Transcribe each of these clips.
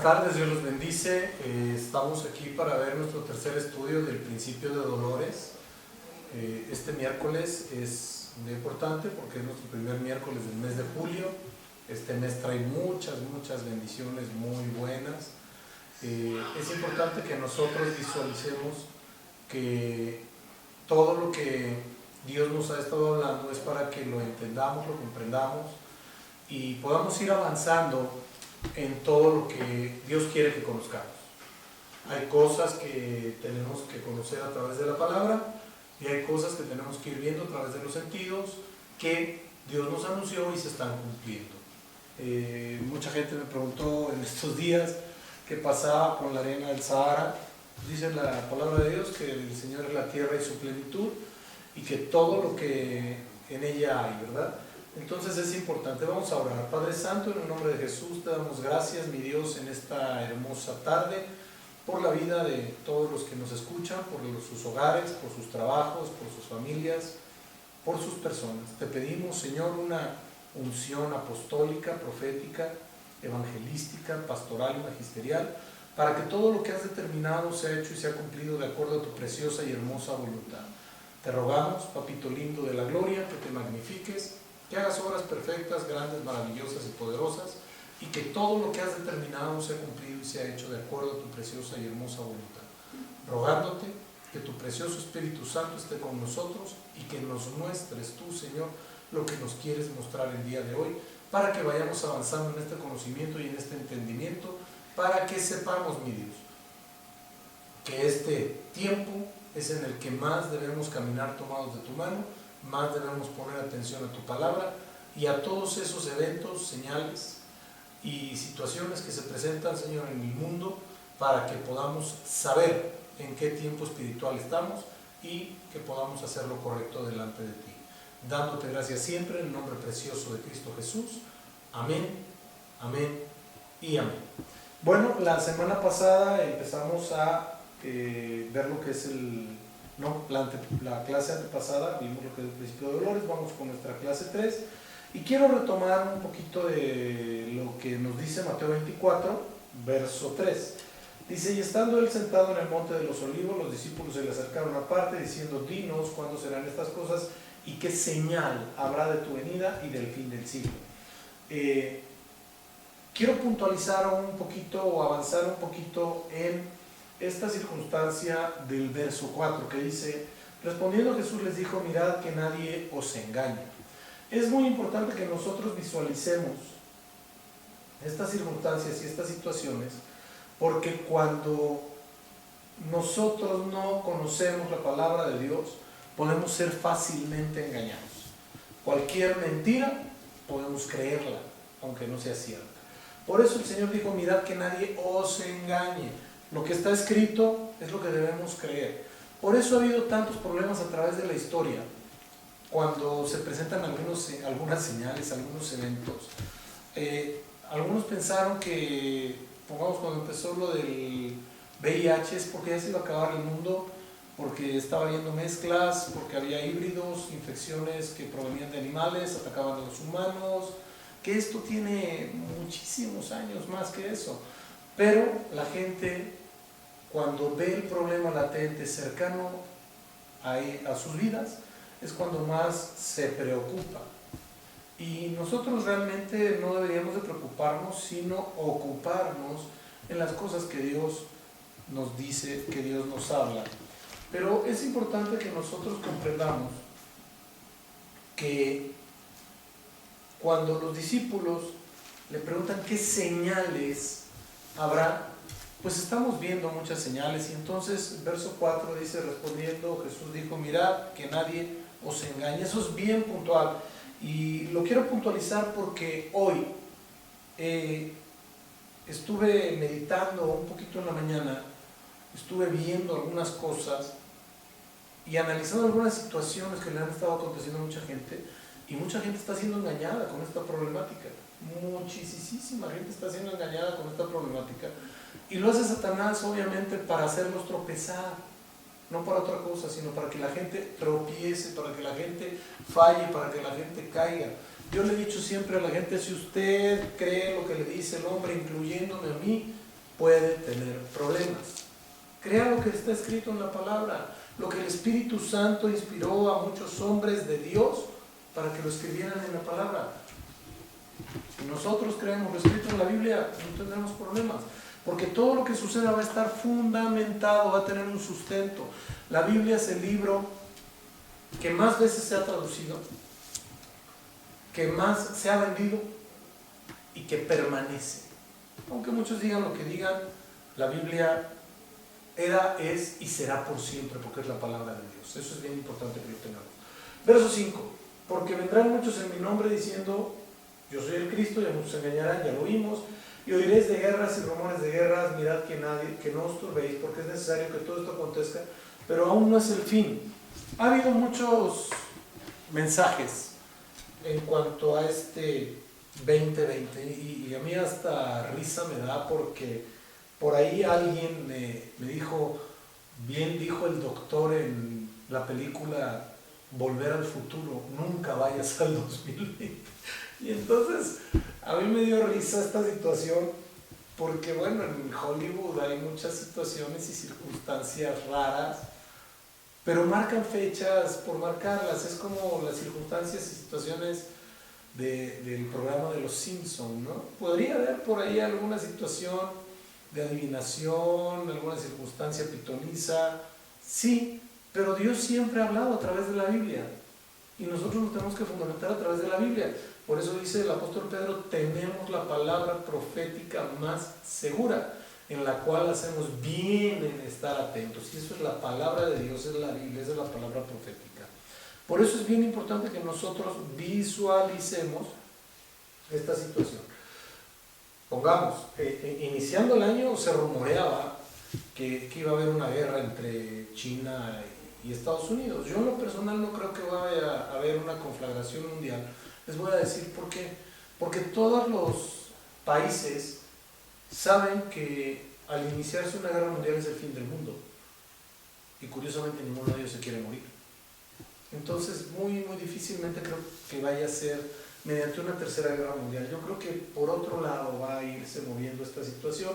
Buenas tardes, Dios los bendice. Estamos aquí para ver nuestro tercer estudio del principio de dolores. Este miércoles es muy importante porque es nuestro primer miércoles del mes de julio. Este mes trae muchas bendiciones muy buenas. Es importante que nosotros visualicemos que todo lo que Dios nos ha estado hablando es para que lo entendamos, lo comprendamos y podamos ir avanzando en todo lo que Dios quiere que conozcamos. Hay cosas que tenemos que conocer a través de la palabra y hay cosas que tenemos que ir viendo a través de los sentidos que Dios nos anunció y se están cumpliendo. Mucha gente me preguntó en estos días qué pasaba con la arena del Sahara. Dice la palabra de Dios que el Señor es la tierra y su plenitud y que todo lo que en ella hay, ¿verdad? Entonces es importante, vamos a orar. Padre Santo, en el nombre de Jesús te damos gracias, mi Dios, en esta hermosa tarde, por la vida de todos los que nos escuchan, por sus hogares, por sus trabajos, por sus familias, por sus personas. Te pedimos, Señor, una unción apostólica, profética, evangelística, pastoral y magisterial, para que todo lo que has determinado sea hecho y sea cumplido de acuerdo a tu preciosa y hermosa voluntad. Te rogamos, Papito lindo de la gloria, que te magnifiques, que hagas obras perfectas, grandes, maravillosas y poderosas, y que todo lo que has determinado sea cumplido y sea hecho de acuerdo a tu preciosa y hermosa voluntad. Rogándote que tu precioso Espíritu Santo esté con nosotros y que nos muestres tú, Señor, lo que nos quieres mostrar el día de hoy, para que vayamos avanzando en este conocimiento y en este entendimiento, para que sepamos, mi Dios, que este tiempo es en el que más debemos caminar tomados de tu mano, más debemos poner atención a tu palabra y a todos esos eventos, señales y situaciones que se presentan, Señor, en el mundo, para que podamos saber en qué tiempo espiritual estamos y que podamos hacer lo correcto delante de ti. Dándote gracias siempre en el nombre precioso de Cristo Jesús. Amén, amén y amén. Bueno, la semana pasada empezamos a ver lo que es la clase antepasada, vimos lo que es el principio de dolores, vamos con nuestra clase 3 y quiero retomar un poquito de lo que nos dice Mateo 24, verso 3. Dice, y estando él sentado en el monte de los olivos, los discípulos se le acercaron aparte diciendo, dinos cuándo serán estas cosas y qué señal habrá de tu venida y del fin del siglo. Quiero puntualizar un poquito o avanzar un poquito en esta circunstancia del verso 4 que dice, respondiendo Jesús les dijo, mirad que nadie os engañe. Es muy importante que nosotros visualicemos estas circunstancias y estas situaciones, porque cuando nosotros no conocemos la palabra de Dios, podemos ser fácilmente engañados. Cualquier mentira podemos creerla, aunque no sea cierta. Por eso el Señor dijo, mirad que nadie os engañe. Lo que está escrito es lo que debemos creer. Por eso ha habido tantos problemas a través de la historia, cuando se presentan algunas señales, algunos eventos. Algunos pensaron que, pongamos cuando empezó lo del VIH, es porque ya se iba a acabar el mundo, porque estaba habiendo mezclas, porque había híbridos, infecciones que provenían de animales, atacaban a los humanos, que esto tiene muchísimos años más que eso. Pero la gente, cuando ve el problema latente cercano a sus vidas, es cuando más se preocupa. Y nosotros realmente no deberíamos de preocuparnos, sino ocuparnos en las cosas que Dios nos dice, que Dios nos habla. Pero es importante que nosotros comprendamos que cuando los discípulos le preguntan qué señales habrá, pues estamos viendo muchas señales. Y entonces verso 4 dice, respondiendo Jesús dijo, mirad que nadie os engañe. Eso es bien puntual y lo quiero puntualizar porque hoy estuve meditando un poquito en la mañana, estuve viendo algunas cosas y analizando algunas situaciones que le han estado aconteciendo a mucha gente, y mucha gente está siendo engañada con esta problemática. Muchísima gente está siendo engañada con esta problemática, y lo hace Satanás obviamente para hacerlos tropezar, no para otra cosa, sino para que la gente tropiece, para que la gente falle, para que la gente caiga. Yo le he dicho siempre a la gente, si usted cree lo que le dice el hombre, incluyéndome a mí, puede tener problemas. Crea lo que está escrito en la palabra, lo que el Espíritu Santo inspiró a muchos hombres de Dios para que lo escribieran en la palabra. Si nosotros creemos lo escrito en la Biblia, no tendremos problemas, porque todo lo que suceda va a estar fundamentado, va a tener un sustento. La Biblia es el libro que más veces se ha traducido, que más se ha vendido y que permanece. Aunque muchos digan lo que digan, la Biblia era, es y será por siempre, porque es la palabra de Dios. Eso es bien importante que lo tengamos. Verso 5. Porque vendrán muchos en mi nombre diciendo, yo soy el Cristo, y a muchos engañarán, ya lo oímos, y oiréis de guerras y rumores de guerras. Mirad que no os turbéis, porque es necesario que todo esto acontezca, pero aún no es el fin. Ha habido muchos mensajes en cuanto a este 2020, y a mí hasta risa me da, porque por ahí alguien me dijo, bien dijo el doctor en la película Volver al Futuro, nunca vayas al 2020. Y entonces a mí me dio risa esta situación, porque bueno, en Hollywood hay muchas situaciones y circunstancias raras, pero marcan fechas por marcarlas. Es como las circunstancias y situaciones del programa de los Simpson, ¿no? Podría haber por ahí alguna situación de adivinación, alguna circunstancia pitoniza, sí, pero Dios siempre ha hablado a través de la Biblia, y nosotros nos tenemos que fundamentar a través de la Biblia. Por eso dice el apóstol Pedro, tenemos la palabra profética más segura, en la cual hacemos bien en estar atentos. Y eso es la palabra de Dios, es la Biblia, esa es la palabra profética. Por eso es bien importante que nosotros visualicemos esta situación. Pongamos, iniciando el año se rumoreaba que iba a haber una guerra entre China y Estados Unidos. Yo en lo personal no creo que vaya a haber una conflagración mundial. Les voy a decir por qué. Porque todos los países saben que al iniciarse una guerra mundial es el fin del mundo. Y curiosamente ninguno de ellos se quiere morir. Entonces muy difícilmente creo que vaya a ser mediante una tercera guerra mundial. Yo creo que por otro lado va a irse moviendo esta situación,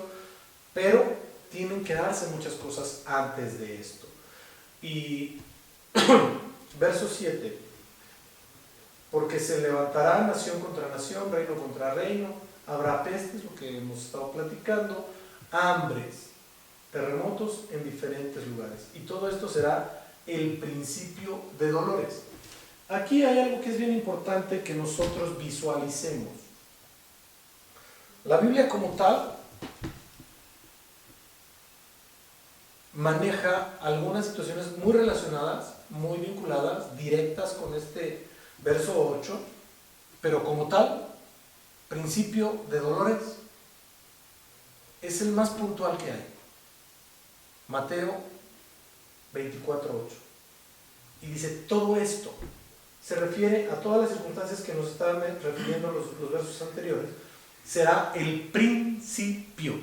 pero tienen que darse muchas cosas antes de esto. Y verso 7, porque se levantará nación contra nación, reino contra reino, habrá pestes, lo que hemos estado platicando, hambres, terremotos en diferentes lugares, y todo esto será el principio de dolores. Aquí hay algo que es bien importante que nosotros visualicemos. La Biblia como tal maneja algunas situaciones muy relacionadas, muy vinculadas, directas con este verso 8, pero como tal, principio de dolores es el más puntual que hay. Mateo 24:8. Y dice, todo esto se refiere a todas las circunstancias que nos estaban refiriendo los versos anteriores, será el principio.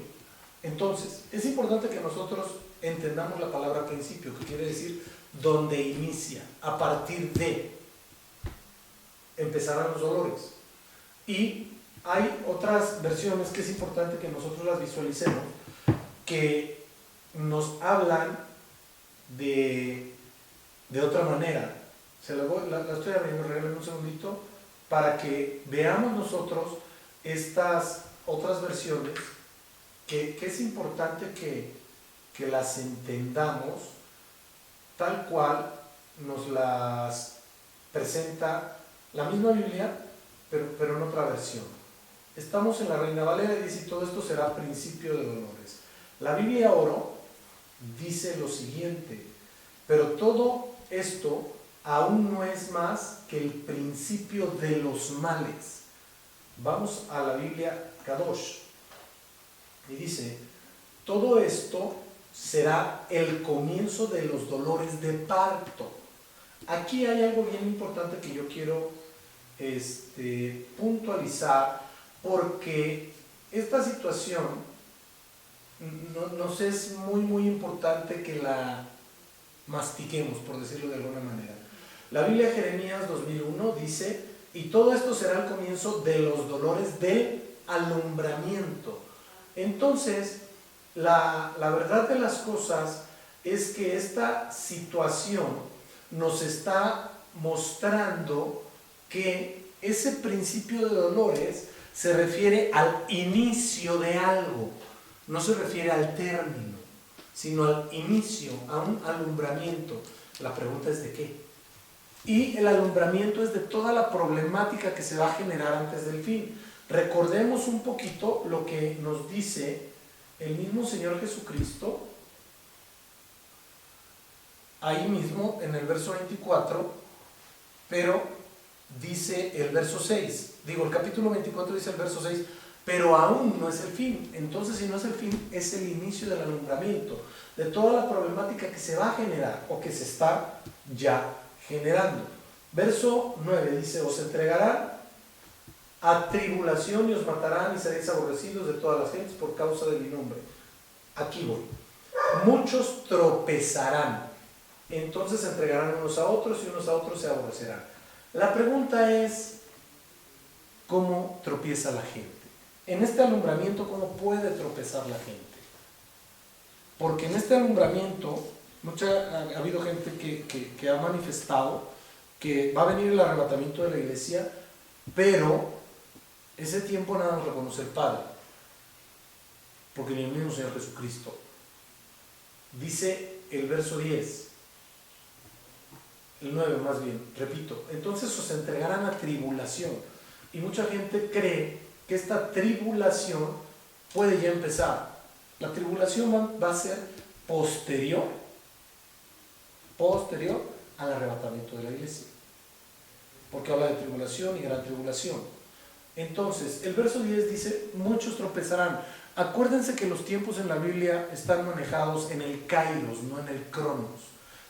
Entonces, es importante que nosotros entendamos la palabra principio, que quiere decir donde inicia, a partir de empezarán los dolores. Y hay otras versiones que es importante que nosotros las visualicemos, que nos hablan de otra manera. Se la estoy abriendo, regálame un segundito, para que veamos nosotros estas otras versiones, que es importante que las entendamos tal cual nos las presenta la misma Biblia, pero en otra versión. Estamos en la Reina Valera y dice, todo esto será principio de dolores. La Biblia Oro dice lo siguiente, pero todo esto aún no es más que el principio de los males. Vamos a la Biblia Kadosh y dice, todo esto será el comienzo de los dolores de parto. Aquí hay algo bien importante que yo quiero puntualizar, porque esta situación nos es muy importante que la mastiquemos, por decirlo de alguna manera. La Biblia Jeremías 2001 dice, y todo esto será el comienzo de los dolores del alumbramiento. Entonces, la verdad de las cosas es que esta situación nos está mostrando que ese principio de dolores se refiere al inicio de algo, no se refiere al término, sino al inicio, a un alumbramiento. La pregunta es ¿de qué? Y el alumbramiento es de toda la problemática que se va a generar antes del fin. Recordemos un poquito lo que nos dice el mismo Señor Jesucristo, ahí mismo en el verso 24, pero dice el verso 6, el capítulo 24 dice el verso 6, pero aún no es el fin. Entonces, si no es el fin, es el inicio del alumbramiento, de toda la problemática que se va a generar o que se está ya generando. Verso 9 dice, os entregarán a tribulación y os matarán y seréis aborrecidos de todas las gentes por causa de mi nombre. Aquí voy. Muchos tropezarán, entonces se entregarán unos a otros y unos a otros se aborrecerán. La pregunta es, ¿cómo tropieza la gente? En este alumbramiento, ¿cómo puede tropezar la gente? Porque en este alumbramiento, ha habido gente que ha manifestado que va a venir el arrebatamiento de la iglesia, pero ese tiempo nada nos reconoce el Padre, porque ni el mismo Señor Jesucristo. Dice el verso 10, el 9 más bien, repito, entonces os entregarán a tribulación. Y mucha gente cree que esta tribulación puede ya empezar. La tribulación va a ser posterior al arrebatamiento de la iglesia, porque habla de tribulación y gran tribulación. Entonces, el verso 10 dice, muchos tropezarán. Acuérdense que los tiempos en la Biblia están manejados en el kairos, no en el cronos,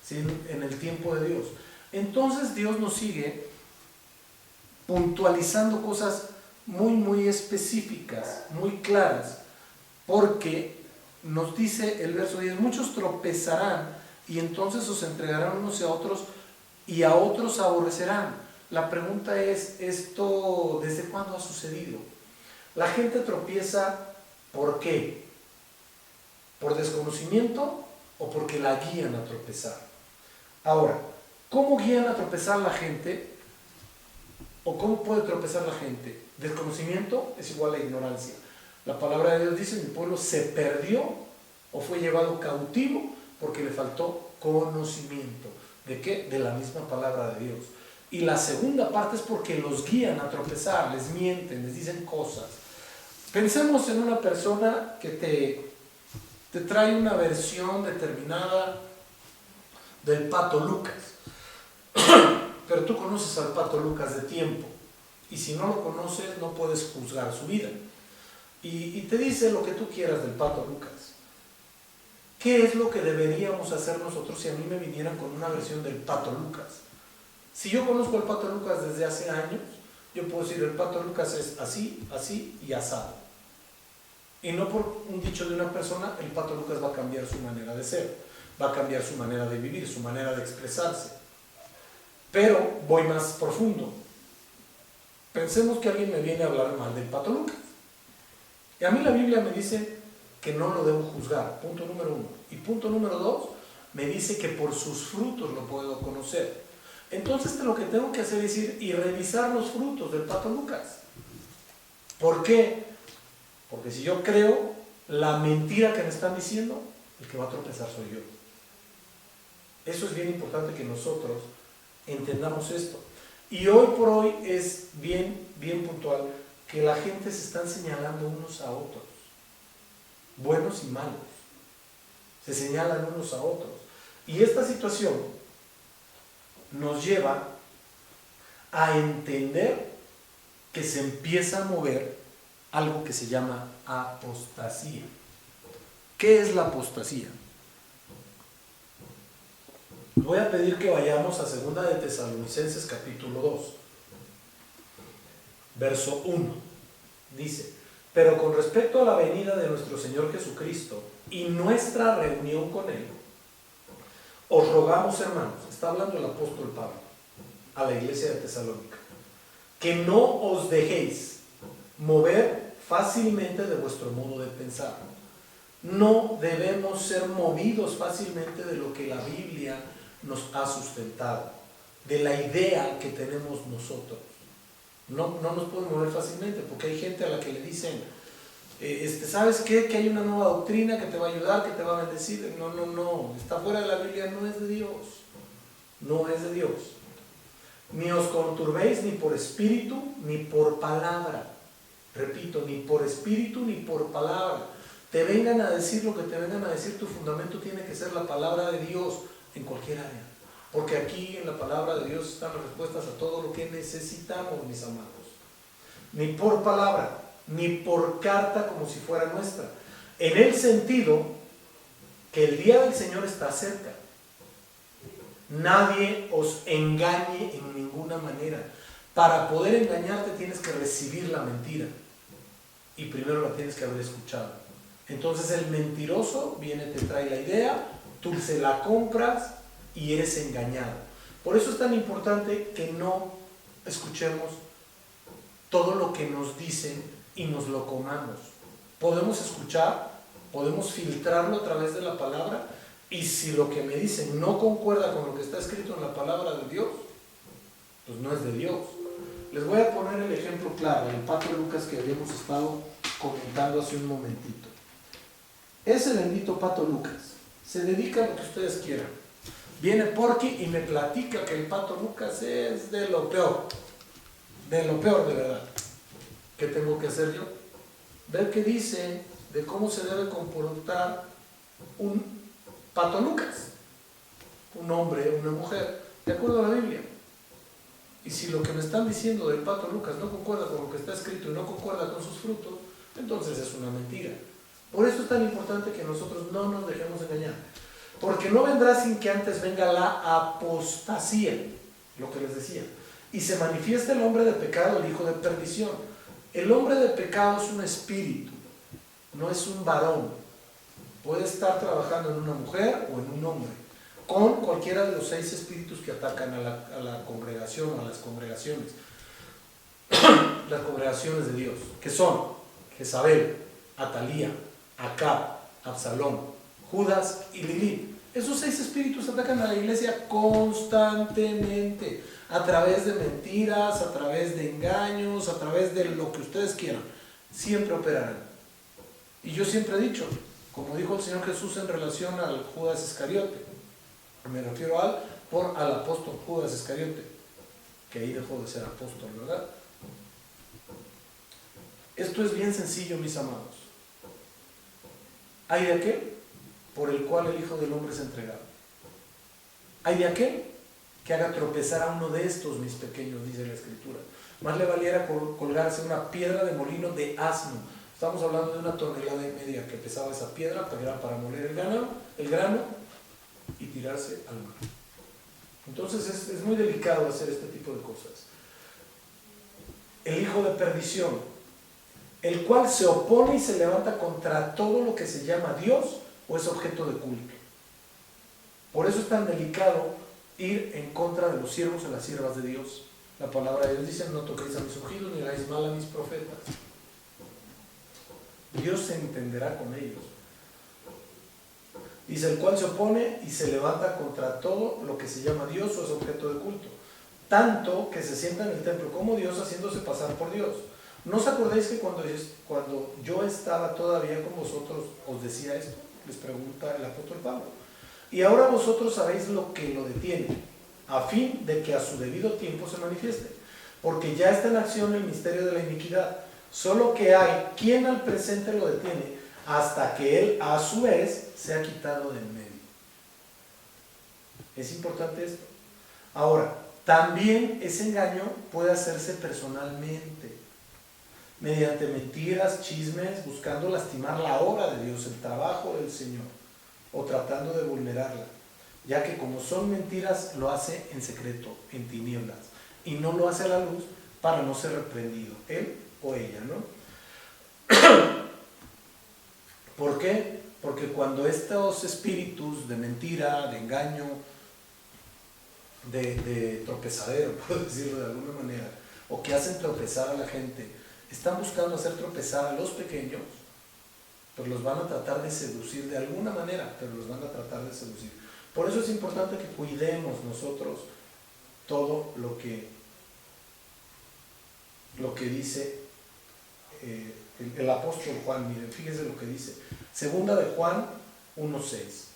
¿sí? En el tiempo de Dios. Entonces Dios nos sigue puntualizando cosas muy específicas, muy claras, porque nos dice el verso 10, muchos tropezarán y entonces os entregarán unos a otros y a otros aborrecerán. La pregunta es, ¿esto desde cuándo ha sucedido? La gente tropieza, ¿por qué? ¿Por desconocimiento o porque la guían a tropezar? Ahora, ¿cómo guían a tropezar la gente? ¿O cómo puede tropezar la gente? Desconocimiento es igual a ignorancia. La palabra de Dios dice, mi pueblo se perdió o fue llevado cautivo porque le faltó conocimiento. ¿De qué? De la misma palabra de Dios. Y la segunda parte es porque los guían a tropezar, les mienten, les dicen cosas. Pensemos en una persona que te trae una versión determinada del Pato Lucas. Pero tú conoces al Pato Lucas de tiempo. Y si no lo conoces, no puedes juzgar su vida. Y te dice lo que tú quieras del Pato Lucas. ¿Qué es lo que deberíamos hacer nosotros si a mí me vinieran con una versión del Pato Lucas? Si yo conozco al Pato Lucas desde hace años, yo puedo decir, el Pato Lucas es así, así y asado. Y no por un dicho de una persona, el Pato Lucas va a cambiar su manera de ser, va a cambiar su manera de vivir, su manera de expresarse. Pero voy más profundo. Pensemos que alguien me viene a hablar mal del Pato Lucas. Y a mí la Biblia me dice que no lo debo juzgar, punto número 1. Y punto número 2, me dice que por sus frutos lo puedo conocer. Entonces lo que tengo que hacer es ir y revisar los frutos del Pato Lucas. ¿Por qué? Porque si yo creo la mentira que me están diciendo, el que va a tropezar soy yo. Eso es bien importante que nosotros entendamos esto. Y hoy por hoy es bien puntual que la gente se están señalando unos a otros, buenos y malos. Se señalan unos a otros. Y esta situación nos lleva a entender que se empieza a mover algo que se llama apostasía. ¿Qué es la apostasía? Voy a pedir que vayamos a 2 de Tesalonicenses capítulo 2, verso 1. Dice, pero con respecto a la venida de nuestro Señor Jesucristo y nuestra reunión con Él, os rogamos, hermanos, está hablando el apóstol Pablo a la iglesia de Tesalónica, que no os dejéis mover fácilmente de vuestro modo de pensar. No debemos ser movidos fácilmente de lo que la Biblia nos ha sustentado, de la idea que tenemos nosotros. No nos podemos mover fácilmente, porque hay gente a la que le dicen, ¿sabes qué? Que hay una nueva doctrina que te va a ayudar, que te va a bendecir. No, está fuera de la Biblia, no es de Dios. No es de Dios. Ni os conturbéis ni por espíritu, ni por palabra. Repito, ni por espíritu, ni por palabra. Te vengan a decir lo que te vengan a decir, tu fundamento tiene que ser la palabra de Dios en cualquier área. Porque aquí en la palabra de Dios están las respuestas a todo lo que necesitamos, mis amados. Ni por palabra, ni por carta como si fuera nuestra. En el sentido que el día del Señor está cerca. Nadie os engañe en ninguna manera. Para poder engañarte tienes que recibir la mentira. Y primero la tienes que haber escuchado. Entonces el mentiroso viene, te trae la idea, tú se la compras y eres engañado. Por eso es tan importante que no escuchemos todo lo que nos dicen y nos lo comamos. Podemos escuchar, podemos filtrarlo a través de la palabra, y si lo que me dicen no concuerda con lo que está escrito en la palabra de Dios, pues no es de Dios. Les voy a poner el ejemplo claro, el Pato Lucas que habíamos estado comentando hace un momentito. Ese bendito Pato Lucas se dedica a lo que ustedes quieran. Viene Porky y me platica que el Pato Lucas es de lo peor de verdad. ¿Qué tengo que hacer yo? Ver qué dice de cómo se debe comportar un Pato Lucas, un hombre, una mujer, de acuerdo a la Biblia. Y si lo que me están diciendo del Pato Lucas no concuerda con lo que está escrito y no concuerda con sus frutos, entonces es una mentira. Por eso es tan importante que nosotros no nos dejemos engañar. Porque no vendrá sin que antes venga la apostasía, lo que les decía, y se manifiesta el hombre de pecado, el hijo de perdición. El hombre de pecado es un espíritu, no es un varón. Puede estar trabajando en una mujer o en un hombre, con cualquiera de los 6 espíritus que atacan a la congregación, a las congregaciones de Dios, que son Jezabel, Atalía, Acab, Absalón, Judas y Lilith. Esos 6 espíritus atacan a la iglesia constantemente, a través de mentiras, a través de engaños, a través de lo que ustedes quieran. Siempre operarán. Y yo siempre he dicho, como dijo el Señor Jesús en relación al Judas Iscariote, me refiero al apóstol Judas Iscariote, que ahí dejó de ser apóstol, ¿verdad? Esto es bien sencillo, mis amados. Hay de aquel por el cual el Hijo del Hombre es entregado. Hay de aquel que haga tropezar a uno de estos mis pequeños, dice la Escritura. Más le valiera colgarse una piedra de molino de asno. Estamos hablando de 1,5 toneladas que pesaba esa piedra, pero era para moler el grano y tirarse al mar. Entonces es muy delicado hacer este tipo de cosas. El hijo de perdición, el cual se opone y se levanta contra todo lo que se llama Dios o es objeto de culto. Por eso es tan delicado ir en contra de los siervos y las siervas de Dios. La palabra de Dios dice: no toquéis a mis ungidos ni hagáis mal a mis profetas. Dios se entenderá con ellos. Dice: el cual se opone y se levanta contra todo lo que se llama Dios o es objeto de culto, tanto que se sienta en el templo como Dios, haciéndose pasar por Dios. ¿No os acordáis que cuando yo estaba todavía con vosotros os decía esto? Les pregunta el apóstol Pablo. Y ahora vosotros sabéis lo que lo detiene, a fin de que a su debido tiempo se manifieste, porque ya está en acción el misterio de la iniquidad, solo que hay quien al presente lo detiene, hasta que él a su vez se ha quitado del medio. Es importante esto. Ahora, también ese engaño puede hacerse personalmente, mediante mentiras, chismes, buscando lastimar la obra de Dios, el trabajo del Señor, o tratando de vulnerarla, ya que como son mentiras, lo hace en secreto, en tinieblas, y no lo hace a la luz para no ser reprendido, él o ella, ¿no? ¿Por qué? Porque cuando estos espíritus de mentira, de engaño, de tropezadero, por decirlo de alguna manera, o que hacen tropezar a la gente, están buscando hacer tropezar a los pequeños, pues los van a tratar de seducir de alguna manera, pero los van a tratar de seducir. Por eso es importante que cuidemos nosotros todo lo que dice el apóstol Juan. Miren, fíjense lo que dice. Segunda de Juan 1:6.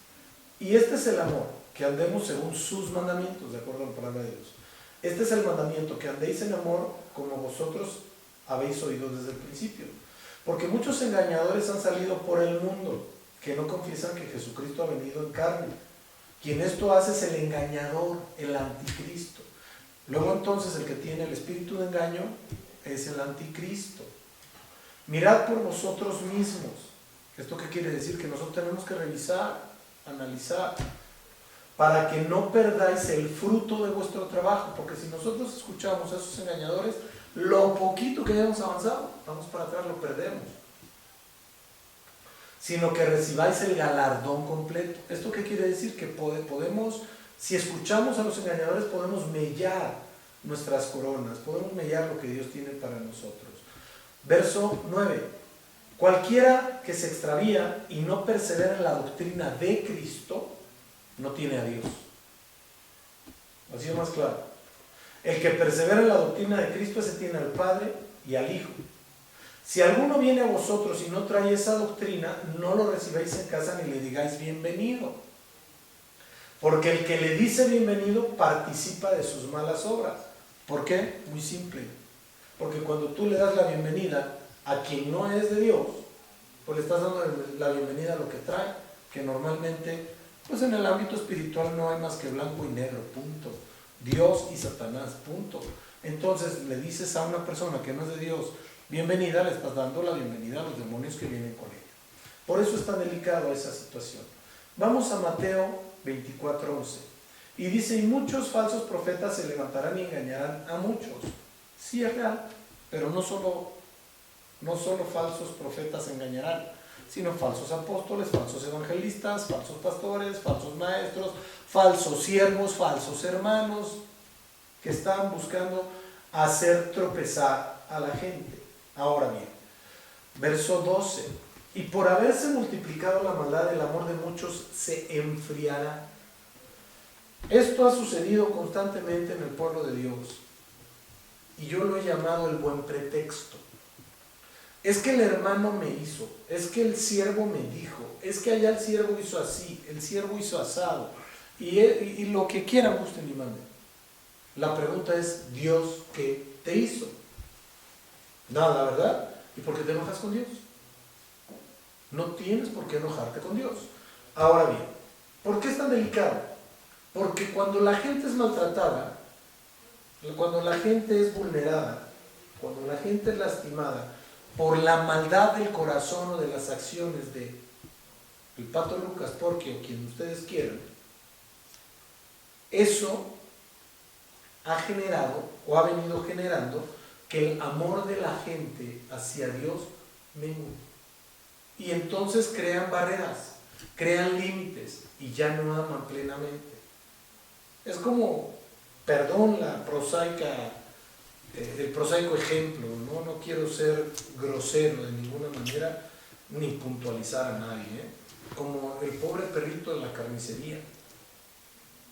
Y este es el amor, que andemos según sus mandamientos, de acuerdo a la palabra de Dios. Este es el mandamiento, que andéis en amor como vosotros habéis oído desde el principio. Porque muchos engañadores han salido por el mundo, que no confiesan que Jesucristo ha venido en carne. Quien esto hace es el engañador, el anticristo. Luego entonces el que tiene el espíritu de engaño es el anticristo. Mirad por vosotros mismos. ¿Esto qué quiere decir? Que nosotros tenemos que revisar, analizar, para que no perdáis el fruto de vuestro trabajo, porque si nosotros escuchamos a esos engañadores, lo poquito que hayamos avanzado, vamos para atrás, lo perdemos. Sino que recibáis el galardón completo. ¿Esto qué quiere decir? Que podemos, si escuchamos a los engañadores, podemos mellar nuestras coronas, podemos mellar lo que Dios tiene para nosotros. Verso 9. Cualquiera que se extravía y no persevera en la doctrina de Cristo, no tiene a Dios. Así es más claro. El que persevera en la doctrina de Cristo, ese tiene al Padre y al Hijo. Si alguno viene a vosotros y no trae esa doctrina, no lo recibáis en casa ni le digáis bienvenido. Porque el que le dice bienvenido participa de sus malas obras. ¿Por qué? Muy simple. Porque cuando tú le das la bienvenida a quien no es de Dios, pues le estás dando la bienvenida a lo que trae, que normalmente, pues en el ámbito espiritual no hay más que blanco y negro, punto. Dios y Satanás, punto. Entonces le dices a una persona que no es de Dios, bienvenida, le estás dando la bienvenida a los demonios que vienen con ella. Por eso es tan delicado esa situación. Vamos a Mateo 24:11. Y dice, y muchos falsos profetas se levantarán y engañarán a muchos. Sí, es real, pero no solo falsos profetas engañarán, sino falsos apóstoles, falsos evangelistas, falsos pastores, falsos maestros, falsos siervos, falsos hermanos, que están buscando hacer tropezar a la gente. Ahora bien, verso 12, y por haberse multiplicado la maldad, el amor de muchos se enfriará. Esto ha sucedido constantemente en el pueblo de Dios, y yo lo he llamado el buen pretexto. Es que el hermano me hizo, es que el siervo me dijo, es que allá el siervo hizo así, el siervo hizo asado, y lo que quieran, gusten y manden. La pregunta es, ¿Dios qué te hizo? Nada, ¿verdad? ¿Y por qué te enojas con Dios? No tienes por qué enojarte con Dios. Ahora bien, ¿por qué es tan delicado? Porque cuando la gente es maltratada, cuando la gente es vulnerada, cuando la gente es lastimada por la maldad del corazón o de las acciones de el Pato Lucas, Porky o quien ustedes quieran, eso ha generado o ha venido generando que el amor de la gente hacia Dios mengue. Y entonces crean barreras, crean límites y ya no aman plenamente. Es como, perdón la prosaica, el prosaico ejemplo, no quiero ser grosero de ninguna manera ni puntualizar a nadie, como el pobre perrito de la carnicería.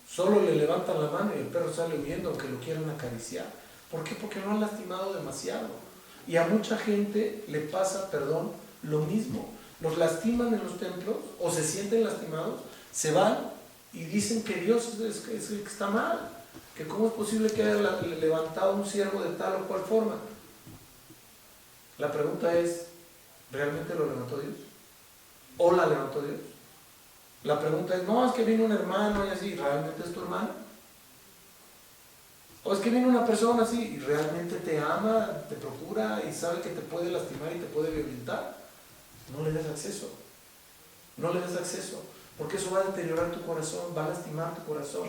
Solo le levantan la mano y el perro sale huyendo aunque lo quieran acariciar. ¿Por qué? Porque lo han lastimado demasiado. Y a mucha gente le pasa, lo mismo. Los lastiman en los templos o se sienten lastimados, se van y dicen que Dios es el que está mal, que cómo es posible que haya levantado un siervo de tal o cual forma. La pregunta es, ¿realmente lo levantó Dios? ¿O la levantó Dios? La pregunta es, no, es que vino un hermano y así, ¿realmente es tu hermano? O es que viene una persona así y realmente te ama, te procura y sabe que te puede lastimar y te puede violentar. No le des acceso. No le des acceso. Porque eso va a deteriorar tu corazón, va a lastimar tu corazón.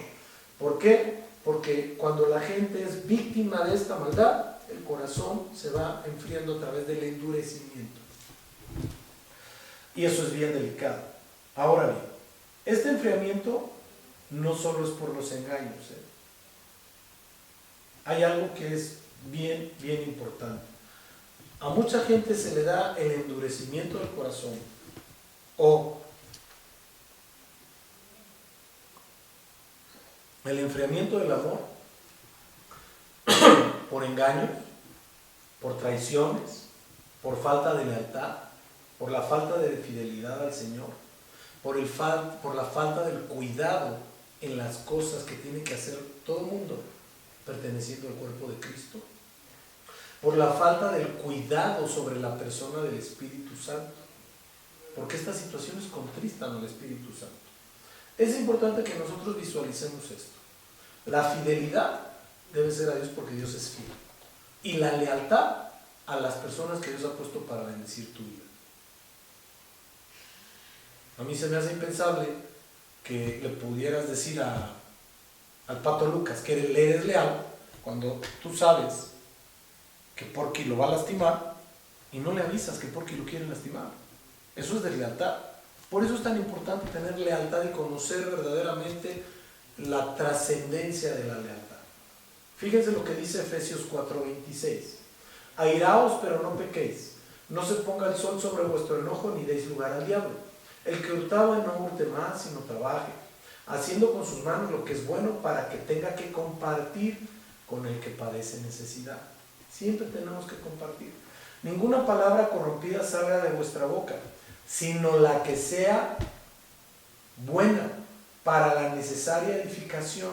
¿Por qué? Porque cuando la gente es víctima de esta maldad, el corazón se va enfriando a través del endurecimiento. Y eso es bien delicado. Ahora bien, este enfriamiento no solo es por los engaños, Hay algo que es bien, bien importante. A mucha gente se le da el endurecimiento del corazón o el enfriamiento del amor por engaños, por traiciones, por falta de lealtad, por la falta de fidelidad al Señor, por la falta del cuidado en las cosas que tiene que hacer todo el mundo perteneciendo al cuerpo de Cristo, por la falta del cuidado sobre la persona del Espíritu Santo, porque estas situaciones contristan al Espíritu Santo. Es importante que nosotros visualicemos esto. La fidelidad debe ser a Dios porque Dios es fiel, y la lealtad a las personas que Dios ha puesto para bendecir tu vida. A mí se me hace impensable que le pudieras decir al Pato Lucas que le eres leal cuando tú sabes que Porky lo va a lastimar y no le avisas que Porky lo quiere lastimar. Eso es de lealtad. Por eso es tan importante tener lealtad y conocer verdaderamente la trascendencia de la lealtad. Fíjense lo que dice Efesios 4:26. Airaos, pero no pequéis. No se ponga el sol sobre vuestro enojo, ni deis lugar al diablo. El que hurtaba no hurte más, sino trabaje, haciendo con sus manos lo que es bueno, para que tenga que compartir con el que padece necesidad. Siempre tenemos que compartir. Ninguna palabra corrompida salga de vuestra boca, sino la que sea buena para la necesaria edificación,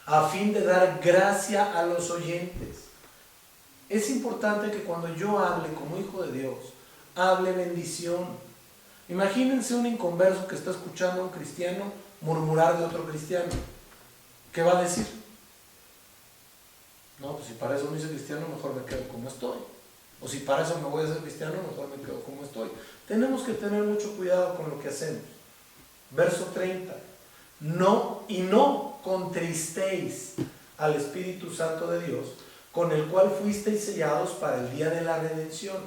a fin de dar gracia a los oyentes. Es importante que cuando yo hable como hijo de Dios, hable bendición. Imagínense un inconverso que está escuchando a un cristiano murmurar de otro cristiano. ¿Qué va a decir? No, pues si para eso me hice cristiano, mejor me quedo como estoy. O si para eso me voy a hacer cristiano, mejor me quedo como estoy. Tenemos que tener mucho cuidado con lo que hacemos. Verso 30. No contristéis al Espíritu Santo de Dios, con el cual fuisteis sellados para el día de la redención.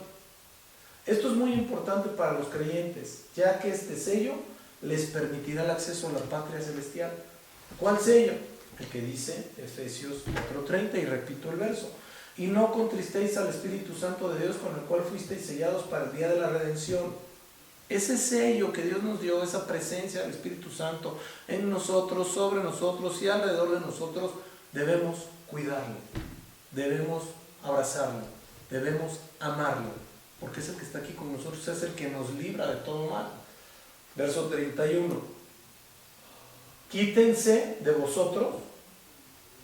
Esto es muy importante para los creyentes, ya que este sello les permitirá el acceso a la patria celestial. ¿Cuál sello? El que dice Efesios 4:30, y repito el verso. Y no contristéis al Espíritu Santo de Dios, con el cual fuisteis sellados para el día de la redención. Ese sello que Dios nos dio, esa presencia del Espíritu Santo en nosotros, sobre nosotros y alrededor de nosotros, debemos cuidarlo, debemos abrazarlo, debemos amarlo, porque es el que está aquí con nosotros, es el que nos libra de todo mal. Verso 31. Quítense de vosotros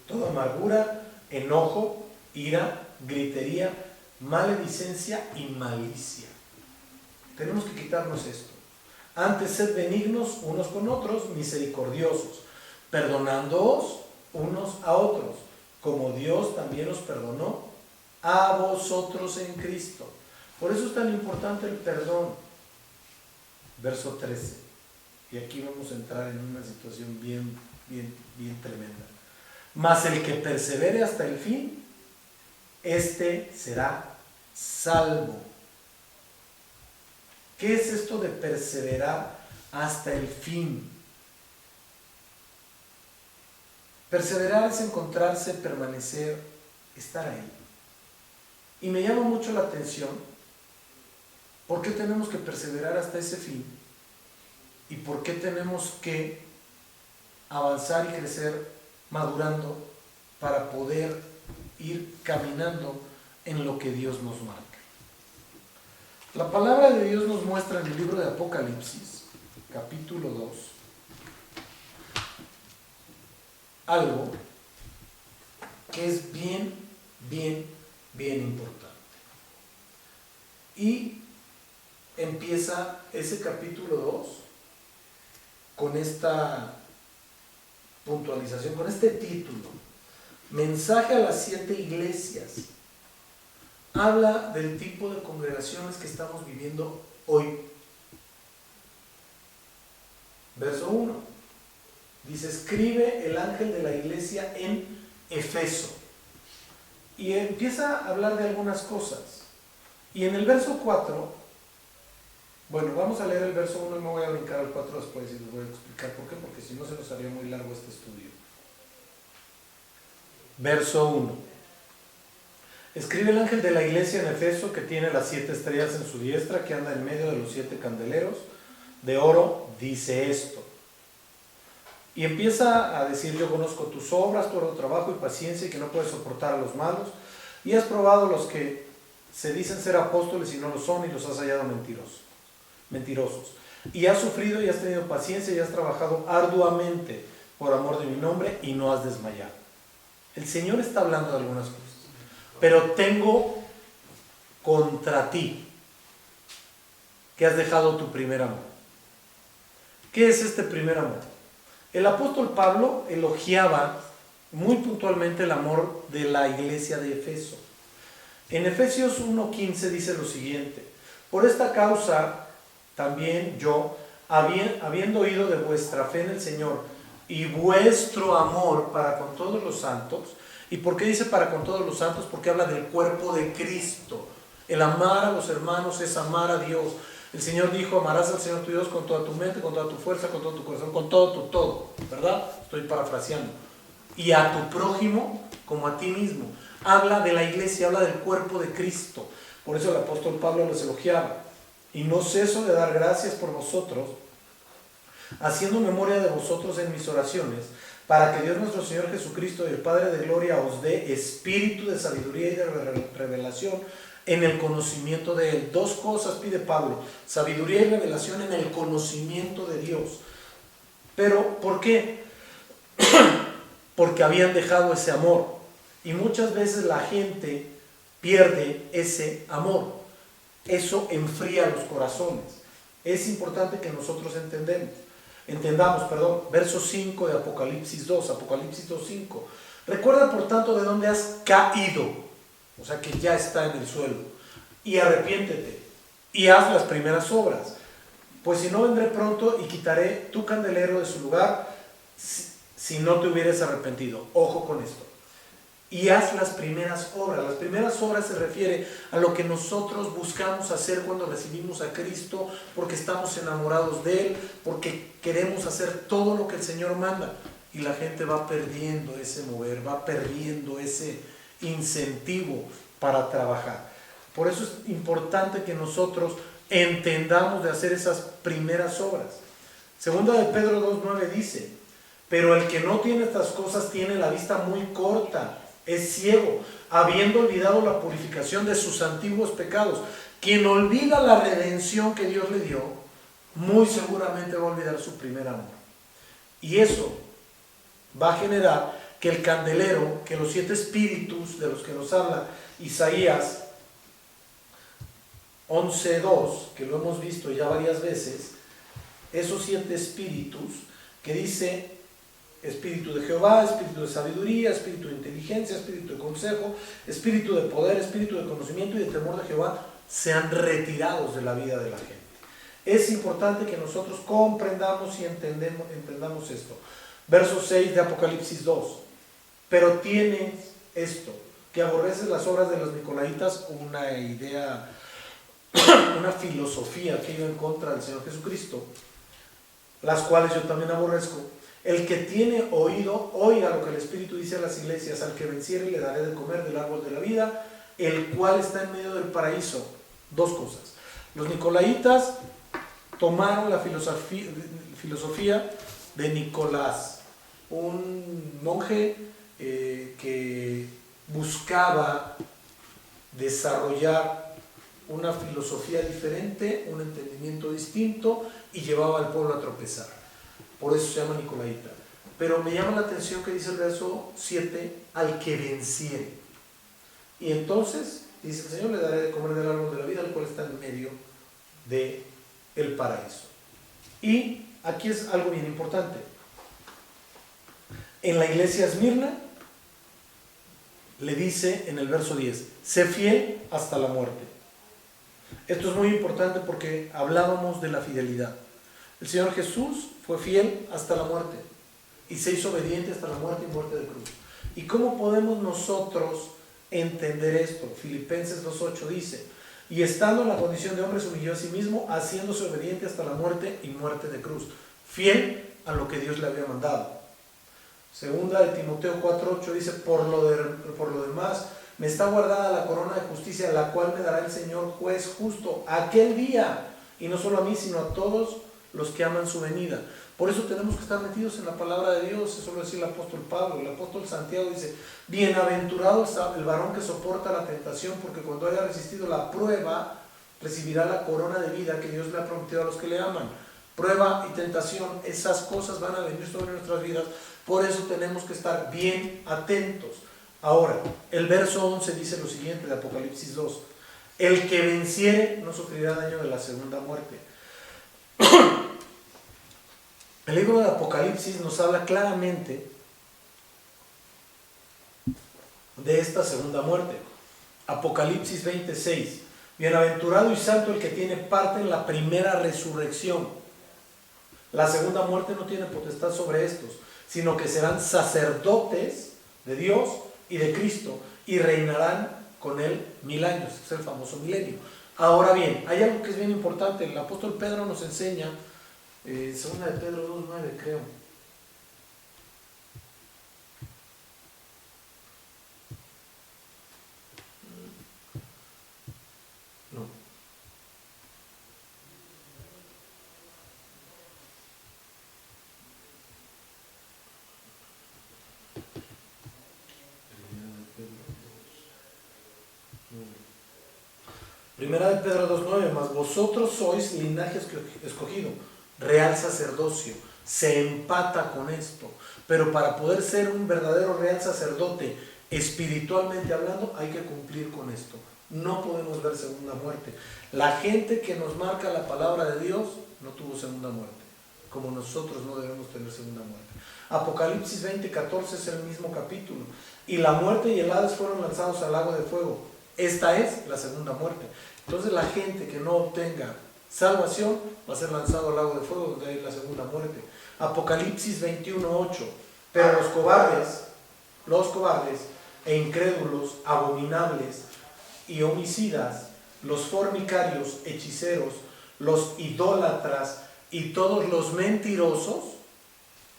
toda amargura, enojo, ira, gritería, maledicencia y malicia. Tenemos que quitarnos esto. Antes, sed benignos unos con otros, misericordiosos, perdonándoos unos a otros, como Dios también os perdonó a vosotros en Cristo. Por eso es tan importante el perdón. Verso 13. Y aquí vamos a entrar en una situación bien tremenda. Mas el que persevere hasta el fin, este será salvo. ¿Qué es esto de perseverar hasta el fin? Perseverar es encontrarse, permanecer, estar ahí. Y me llama mucho la atención, ¿por qué tenemos que perseverar hasta ese fin? ¿Y por qué tenemos que avanzar y crecer madurando para poder ir caminando en lo que Dios nos marca? La palabra de Dios nos muestra en el libro de Apocalipsis, capítulo 2, algo que es bien importante. Y empieza ese capítulo 2 con esta puntualización, con este título: Mensaje a las 7 iglesias. Habla del tipo de congregaciones que estamos viviendo hoy. Verso 1 dice: escribe el ángel de la iglesia en Efeso. Y empieza a hablar de algunas cosas. Y en el verso 4, bueno, vamos a leer el verso 1 y me voy a brincar al 4 después y les voy a explicar por qué, porque si no se nos haría muy largo este estudio. Verso 1. Escribe el ángel de la iglesia en Efeso, que tiene las 7 estrellas en su diestra, que anda en medio de los 7 candeleros de oro, dice esto. Y empieza a decir: yo conozco tus obras, tu arduo trabajo y paciencia, y que no puedes soportar a los malos, y has probado los que se dicen ser apóstoles y no lo son, y los has hallado mentirosos. Y has sufrido y has tenido paciencia y has trabajado arduamente por amor de mi nombre y no has desmayado. El Señor está hablando de algunas cosas. Pero tengo contra ti que has dejado tu primer amor. ¿Qué es este primer amor? El apóstol Pablo elogiaba muy puntualmente el amor de la iglesia de Efeso. En Efesios 1:15 dice lo siguiente: por esta causa también yo, habiendo oído de vuestra fe en el Señor y vuestro amor para con todos los santos. ¿Y por qué dice para con todos los santos? Porque habla del cuerpo de Cristo. El amar a los hermanos es amar a Dios. El Señor dijo: amarás al Señor tu Dios con toda tu mente, con toda tu fuerza, con todo tu corazón, con todo tu todo, ¿verdad? Estoy parafraseando. Y a tu prójimo como a ti mismo. Habla de la iglesia, habla del cuerpo de Cristo. Por eso el apóstol Pablo los elogiaba. Y no ceso de dar gracias por vosotros, haciendo memoria de vosotros en mis oraciones, para que Dios nuestro Señor Jesucristo y el Padre de gloria os dé espíritu de sabiduría y de revelación en el conocimiento de Él. 2 cosas pide Pablo: sabiduría y revelación en el conocimiento de Dios. Pero ¿por qué? Porque habían dejado ese amor. Y muchas veces la gente pierde ese amor. Eso enfría los corazones. Es importante que nosotros entendamos, verso 5 de Apocalipsis 2, Apocalipsis 2:5. Recuerda por tanto de dónde has caído, o sea que ya está en el suelo, y arrepiéntete, y haz las primeras obras, pues si no vendré pronto y quitaré tu candelero de su lugar, si no te hubieras arrepentido. Ojo con esto. Y haz las primeras obras. Las primeras obras se refiere a lo que nosotros buscamos hacer cuando recibimos a Cristo, porque estamos enamorados de Él, porque queremos hacer todo lo que el Señor manda. Y la gente va perdiendo ese mover, va perdiendo ese incentivo para trabajar. Por eso es importante que nosotros entendamos de hacer esas primeras obras. Segunda de Pedro 2:9 dice: pero el que no tiene estas cosas tiene la vista muy corta, es ciego, habiendo olvidado la purificación de sus antiguos pecados. Quien olvida la redención que Dios le dio, muy seguramente va a olvidar su primer amor. Y eso va a generar que el candelero, que los 7 espíritus de los que nos habla Isaías 11:2, que lo hemos visto ya varias veces, esos 7 espíritus que dice: espíritu de Jehová, espíritu de sabiduría, espíritu de inteligencia, espíritu de consejo, espíritu de poder, espíritu de conocimiento y de temor de Jehová, sean retirados de la vida de la gente. Es importante que nosotros comprendamos y entendamos esto. Verso 6 de Apocalipsis 2. Pero tienes esto, que aborreces las obras de los nicolaítas, una idea, una filosofía que iba en contra del Señor Jesucristo, las cuales yo también aborrezco. El que tiene oído, oiga lo que el Espíritu dice a las iglesias: al que venciere le daré de comer del árbol de la vida, el cual está en medio del paraíso. 2 cosas. Los nicolaítas tomaron la filosofía de Nicolás, un monje que buscaba desarrollar una filosofía diferente, un entendimiento distinto, y llevaba al pueblo a tropezar. Por eso se llama nicolaíta. Pero me llama la atención que dice el verso 7: al que venciere. Y entonces dice: el Señor le daré de comer del árbol de la vida, el cual está en medio del paraíso. Y aquí es algo bien importante. En la iglesia Esmirna le dice en el verso 10: sé fiel hasta la muerte. Esto es muy importante porque hablábamos de la fidelidad. El Señor Jesús fue fiel hasta la muerte y se hizo obediente hasta la muerte y muerte de cruz. ¿Y cómo podemos nosotros entender esto? Filipenses 2:8 dice: y estando en la condición de hombre se humilló a sí mismo, haciéndose obediente hasta la muerte y muerte de cruz, fiel a lo que Dios le había mandado. Segunda de Timoteo 4:8 dice: por lo demás Me está guardada la corona de justicia, la cual me dará el Señor juez justo aquel día, y no solo a mí, sino a todos los que aman su venida. Por eso tenemos que estar metidos en la palabra de Dios. Eso lo decía el apóstol Pablo. El apóstol Santiago dice: bienaventurado está el varón que soporta la tentación, porque cuando haya resistido la prueba, recibirá la corona de vida que Dios le ha prometido a los que le aman. Prueba y tentación, esas cosas van a venir sobre nuestras vidas. Por eso tenemos que estar bien atentos. Ahora, el verso 11 dice lo siguiente de Apocalipsis 2: el que venciere no sufrirá daño de la segunda muerte. El libro de Apocalipsis nos habla claramente de esta segunda muerte. Apocalipsis 26: bienaventurado y santo el que tiene parte en la primera resurrección. La segunda muerte no tiene potestad sobre estos, sino que serán sacerdotes de Dios y de Cristo y reinarán con él 1000 años. Es el famoso milenio. Ahora bien, hay algo que es bien importante. El apóstol Pedro nos enseña, segunda de Pedro 2:9, creo. No. Primera de Pedro 2:9, mas vosotros sois linaje escogido, real sacerdocio. Se empata con esto. Pero para poder ser un verdadero real sacerdote, espiritualmente hablando, hay que cumplir con esto. No podemos ver segunda muerte. La gente que nos marca la palabra de Dios no tuvo segunda muerte, como nosotros no debemos tener segunda muerte. Apocalipsis 20:14 es el mismo capítulo. Y la muerte y el Hades fueron lanzados al lago de fuego. Esta es la segunda muerte. Entonces la gente que no obtenga salvación va a ser lanzado al lago de fuego, donde hay la segunda muerte. Apocalipsis 21:8. Pero los cobardes e incrédulos, abominables y homicidas, los fornicarios, hechiceros, los idólatras y todos los mentirosos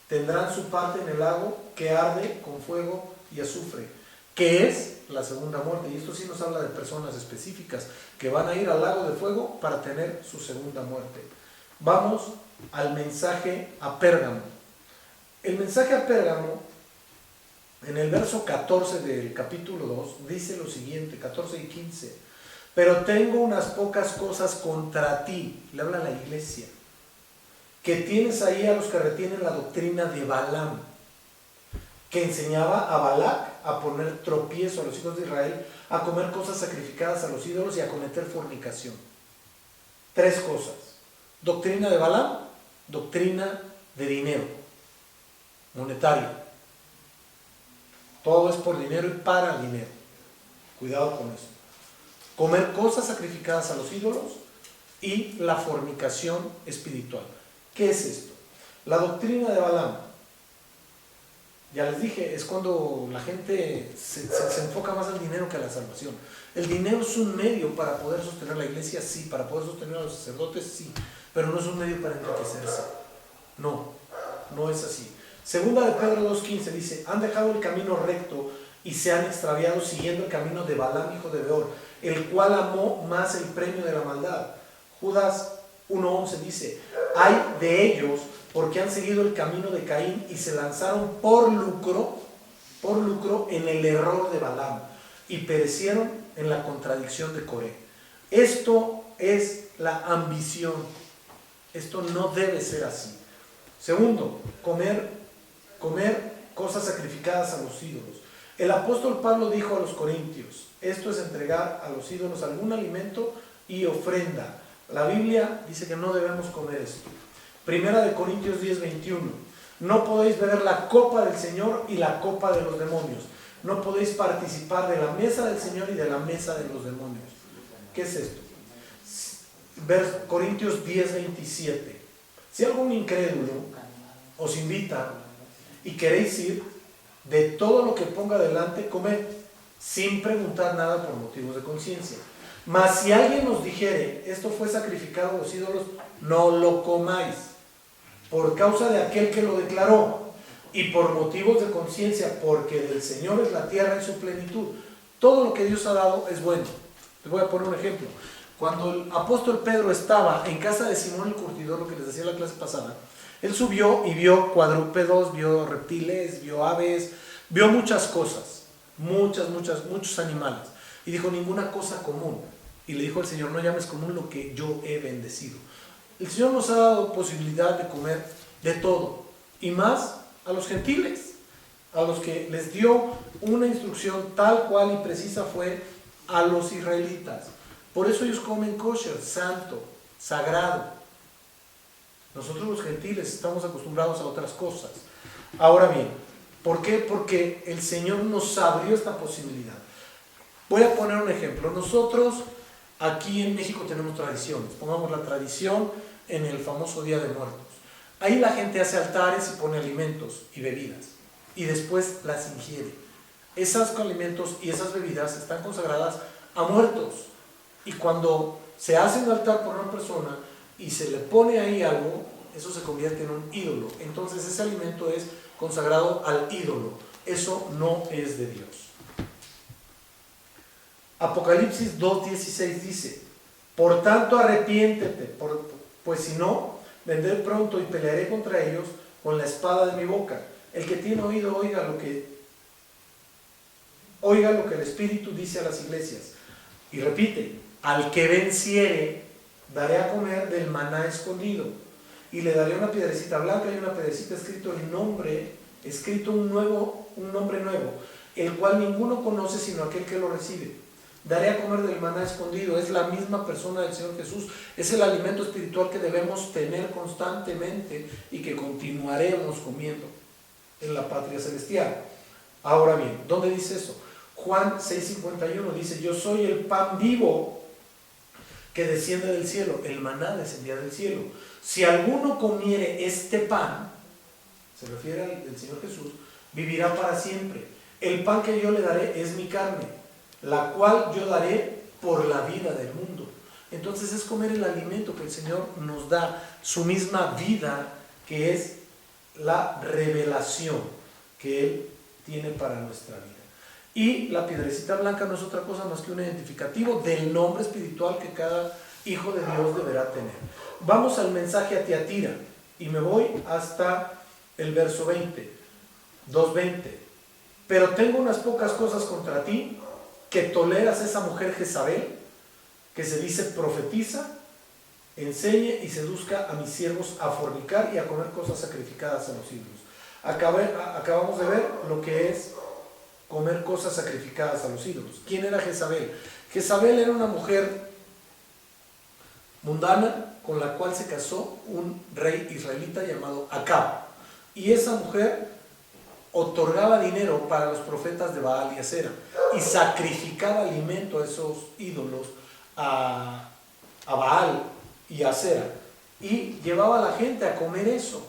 tendrán su parte en el lago que arde con fuego y azufre, que es la segunda muerte. Y esto sí nos habla de personas específicas que van a ir al lago de fuego para tener su segunda muerte. Vamos al mensaje a Pérgamo. El mensaje a Pérgamo, en el verso 14 del capítulo 2, dice lo siguiente, 14 y 15: pero tengo unas pocas cosas contra ti, le habla a la iglesia, que tienes ahí a los que retienen la doctrina de Balaam, que enseñaba a Balac a poner tropiezo a los hijos de Israel, a comer cosas sacrificadas a los ídolos y a cometer fornicación. 3 cosas: doctrina de Balaam, doctrina de dinero, monetaria. Todo es por dinero y para el dinero. Cuidado con eso. Comer cosas sacrificadas a los ídolos y la fornicación espiritual. ¿Qué es esto? La doctrina de Balaam, ya les dije, es cuando la gente se enfoca más al dinero que a la salvación. El dinero es un medio para poder sostener la iglesia, sí, para poder sostener a los sacerdotes, sí, pero no es un medio para enriquecerse. No es así. Segunda de Pedro 2:15 dice: han dejado el camino recto y se han extraviado siguiendo el camino de Balaam, hijo de Beor, el cual amó más el premio de la maldad. Judas 1:11 dice: hay de ellos porque han seguido el camino de Caín y se lanzaron por lucro en el error de Balaam y perecieron en la contradicción de Coré. Esto es la ambición. Esto no debe ser así. Segundo, comer cosas sacrificadas a los ídolos. El apóstol Pablo dijo a los corintios: esto es entregar a los ídolos algún alimento y ofrenda. La Biblia dice que no debemos comer esto. Primera de Corintios 10:21: no podéis beber la copa del Señor y la copa de los demonios. No podéis participar de la mesa del Señor y de la mesa de los demonios. ¿Qué es esto? Corintios 10:27: si algún incrédulo os invita y queréis ir, de todo lo que ponga delante comed, sin preguntar nada por motivos de conciencia. Mas si alguien os dijere: esto fue sacrificado a los ídolos, no lo comáis, por causa de aquel que lo declaró, y por motivos de conciencia, porque del Señor es la tierra en su plenitud. Todo lo que Dios ha dado es bueno. Les voy a poner un ejemplo. Cuando el apóstol Pedro estaba en casa de Simón el curtidor, lo que les decía en la clase pasada, él subió y vio cuadrúpedos, vio reptiles, vio aves, vio muchas cosas, muchos animales. Y dijo, ninguna cosa común. Y le dijo al Señor, no llames común lo que yo he bendecido. El Señor nos ha dado posibilidad de comer de todo, y más a los gentiles, a los que les dio una instrucción tal cual y precisa fue a los israelitas. Por eso ellos comen kosher, santo, sagrado. Nosotros los gentiles estamos acostumbrados a otras cosas. Ahora bien, ¿por qué? Porque el Señor nos abrió esta posibilidad. Voy a poner un ejemplo. Nosotros aquí en México tenemos tradiciones. Pongamos la tradición en el famoso Día de Muertos. Ahí la gente hace altares y pone alimentos y bebidas y después las ingiere. Esos alimentos y esas bebidas están consagradas a muertos, y cuando se hace un altar por una persona y se le pone ahí algo, eso se convierte en un ídolo. Entonces ese alimento es consagrado al ídolo. Eso no es de Dios. Apocalipsis 2:16 dice, por tanto arrepiéntete, pues si no, vendré pronto y pelearé contra ellos con la espada de mi boca. El que tiene oído, oiga lo que el Espíritu dice a las iglesias. Y repite, al que venciere, daré a comer del maná escondido, y le daré una piedrecita blanca y una piedrecita escrito un nombre nuevo, el cual ninguno conoce sino aquel que lo recibe. Daré a comer del maná escondido, es la misma persona del Señor Jesús, es el alimento espiritual que debemos tener constantemente y que continuaremos comiendo en la patria celestial. Ahora bien, ¿dónde dice eso? Juan 6:51 dice, yo soy el pan vivo que desciende del cielo. El maná descendía del cielo. Si alguno comiere este pan, se refiere al Señor Jesús, vivirá para siempre. El pan que yo le daré es mi carne, la cual yo daré por la vida del mundo. Entonces es comer el alimento que el Señor nos da, su misma vida, que es la revelación que Él tiene para nuestra vida. Y la piedrecita blanca no es otra cosa más que un identificativo del nombre espiritual que cada hijo de Dios deberá tener. Vamos al mensaje a Tiatira y me voy hasta el verso 2:20. Pero tengo unas pocas cosas contra ti, que toleras esa mujer Jezabel, que se dice profetiza, enseñe y seduzca a mis siervos a fornicar y a comer cosas sacrificadas a los ídolos. Acabamos de ver lo que es comer cosas sacrificadas a los ídolos. ¿Quién era Jezabel? Jezabel era una mujer mundana con la cual se casó un rey israelita llamado Acab. Y esa mujer otorgaba dinero para los profetas de Baal y Acera y sacrificaba alimento a esos ídolos, a Baal y a Acera, y llevaba a la gente a comer eso.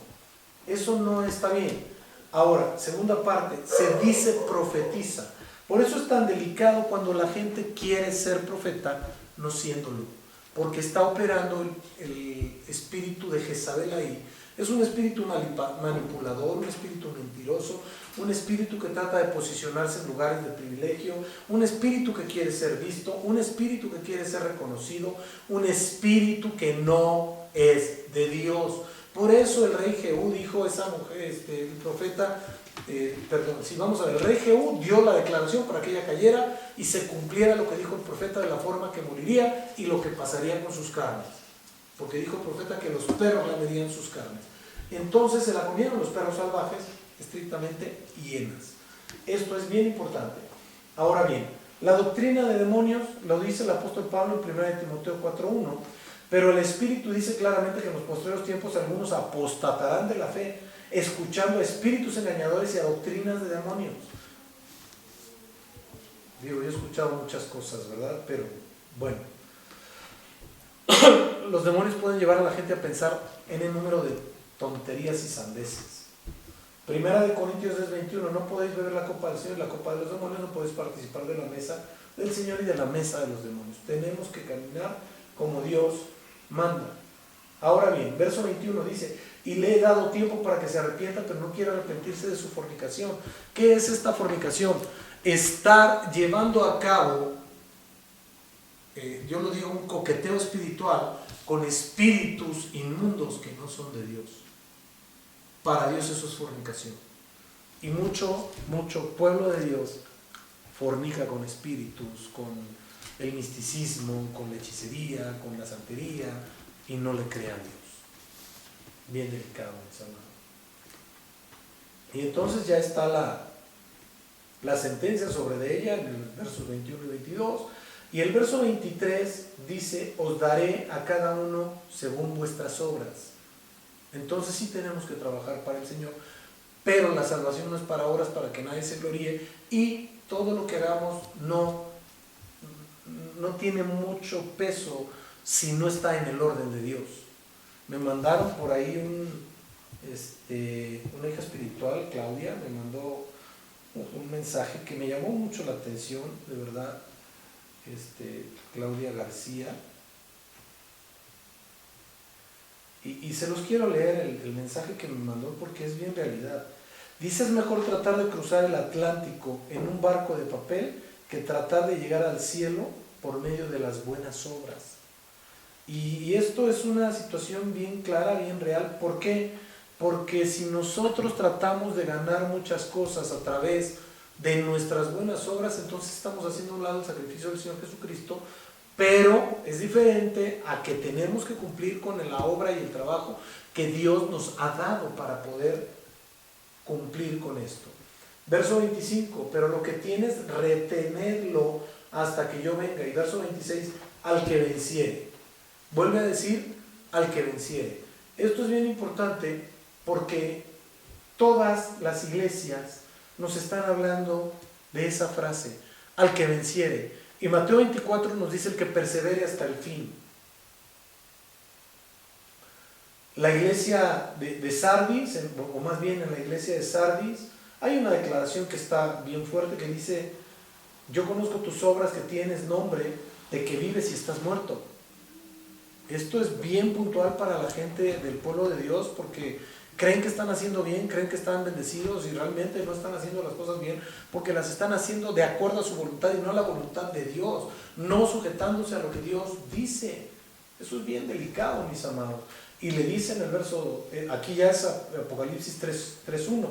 Eso no está bien. Ahora, segunda parte, se dice profetiza. Por eso es tan delicado cuando la gente quiere ser profeta no siéndolo, porque está operando el espíritu de Jezabel ahí. Es un espíritu manipulador, un espíritu mentiroso, un espíritu que trata de posicionarse en lugares de privilegio, un espíritu que quiere ser visto, un espíritu que quiere ser reconocido, un espíritu que no es de Dios. Por eso el rey Jehú dijo, esa mujer, el profeta, el rey Jehú dio la declaración para que ella cayera y se cumpliera lo que dijo el profeta de la forma que moriría y lo que pasaría con sus carnes. Porque dijo el profeta que los perros lamerían sus carnes. Entonces se la comieron los perros salvajes, estrictamente hienas. Esto es bien importante. Ahora bien, la doctrina de demonios lo dice el apóstol Pablo en 1 Timoteo 4:1, pero el Espíritu dice claramente que en los postreros tiempos algunos apostatarán de la fe, escuchando a espíritus engañadores y a doctrinas de demonios. Digo, yo he escuchado muchas cosas, ¿verdad? Pero bueno, los demonios pueden llevar a la gente a pensar en el número de tonterías y sandeces. 1 Corintios 10:21, no podéis beber la copa del Señor y la copa de los demonios, no podéis participar de la mesa del Señor y de la mesa de los demonios. Tenemos que caminar como Dios manda. Ahora bien, verso 21 dice, y le he dado tiempo para que se arrepienta, pero no quiere arrepentirse de su fornicación. ¿Qué es esta fornicación? estar llevando a cabo, yo lo digo, un coqueteo espiritual con espíritus inmundos que no son de Dios. Para Dios eso es fornicación. Y mucho pueblo de Dios fornica con espíritus, con el misticismo, con la hechicería, con la santería, y no le cree a Dios. Bien delicado, mis amados. Y entonces ya está la sentencia sobre de ella en el versos 21 y 22. Y el verso 23 dice: os daré a cada uno según vuestras obras. Entonces sí tenemos que trabajar para el Señor, pero la salvación no es para obras, para que nadie se gloríe, y todo lo que hagamos no tiene mucho peso si no está en el orden de Dios. Me mandaron por ahí una hija espiritual, Claudia, me mandó un mensaje que me llamó mucho la atención, de verdad, Claudia García, y se los quiero leer el mensaje que me mandó porque es bien realidad. Dice: es mejor tratar de cruzar el Atlántico en un barco de papel que tratar de llegar al cielo por medio de las buenas obras. Y esto es una situación bien clara, bien real. ¿Por qué? Porque si nosotros tratamos de ganar muchas cosas a través de nuestras buenas obras, entonces estamos haciendo a un lado el sacrificio del Señor Jesucristo, pero es diferente a que tenemos que cumplir con la obra y el trabajo que Dios nos ha dado para poder cumplir con esto. Verso 25: pero lo que tienes, retenedlo hasta que yo venga. Y verso 26: al que venciere. Vuelve a decir: al que venciere. Esto es bien importante porque todas las iglesias nos están hablando de esa frase: al que venciere. Y Mateo 24 nos dice: el que persevere hasta el fin. La iglesia de Sardis, o más bien en la iglesia de Sardis, hay una declaración que está bien fuerte que dice: yo conozco tus obras, que tienes nombre de que vives y estás muerto. Esto es bien puntual para la gente del pueblo de Dios, porque creen que están haciendo bien, creen que están bendecidos, y realmente no están haciendo las cosas bien, porque las están haciendo de acuerdo a su voluntad y no a la voluntad de Dios, no sujetándose a lo que Dios dice. Eso es bien delicado, mis amados. Y le dice en el verso, aquí ya es Apocalipsis 3:1,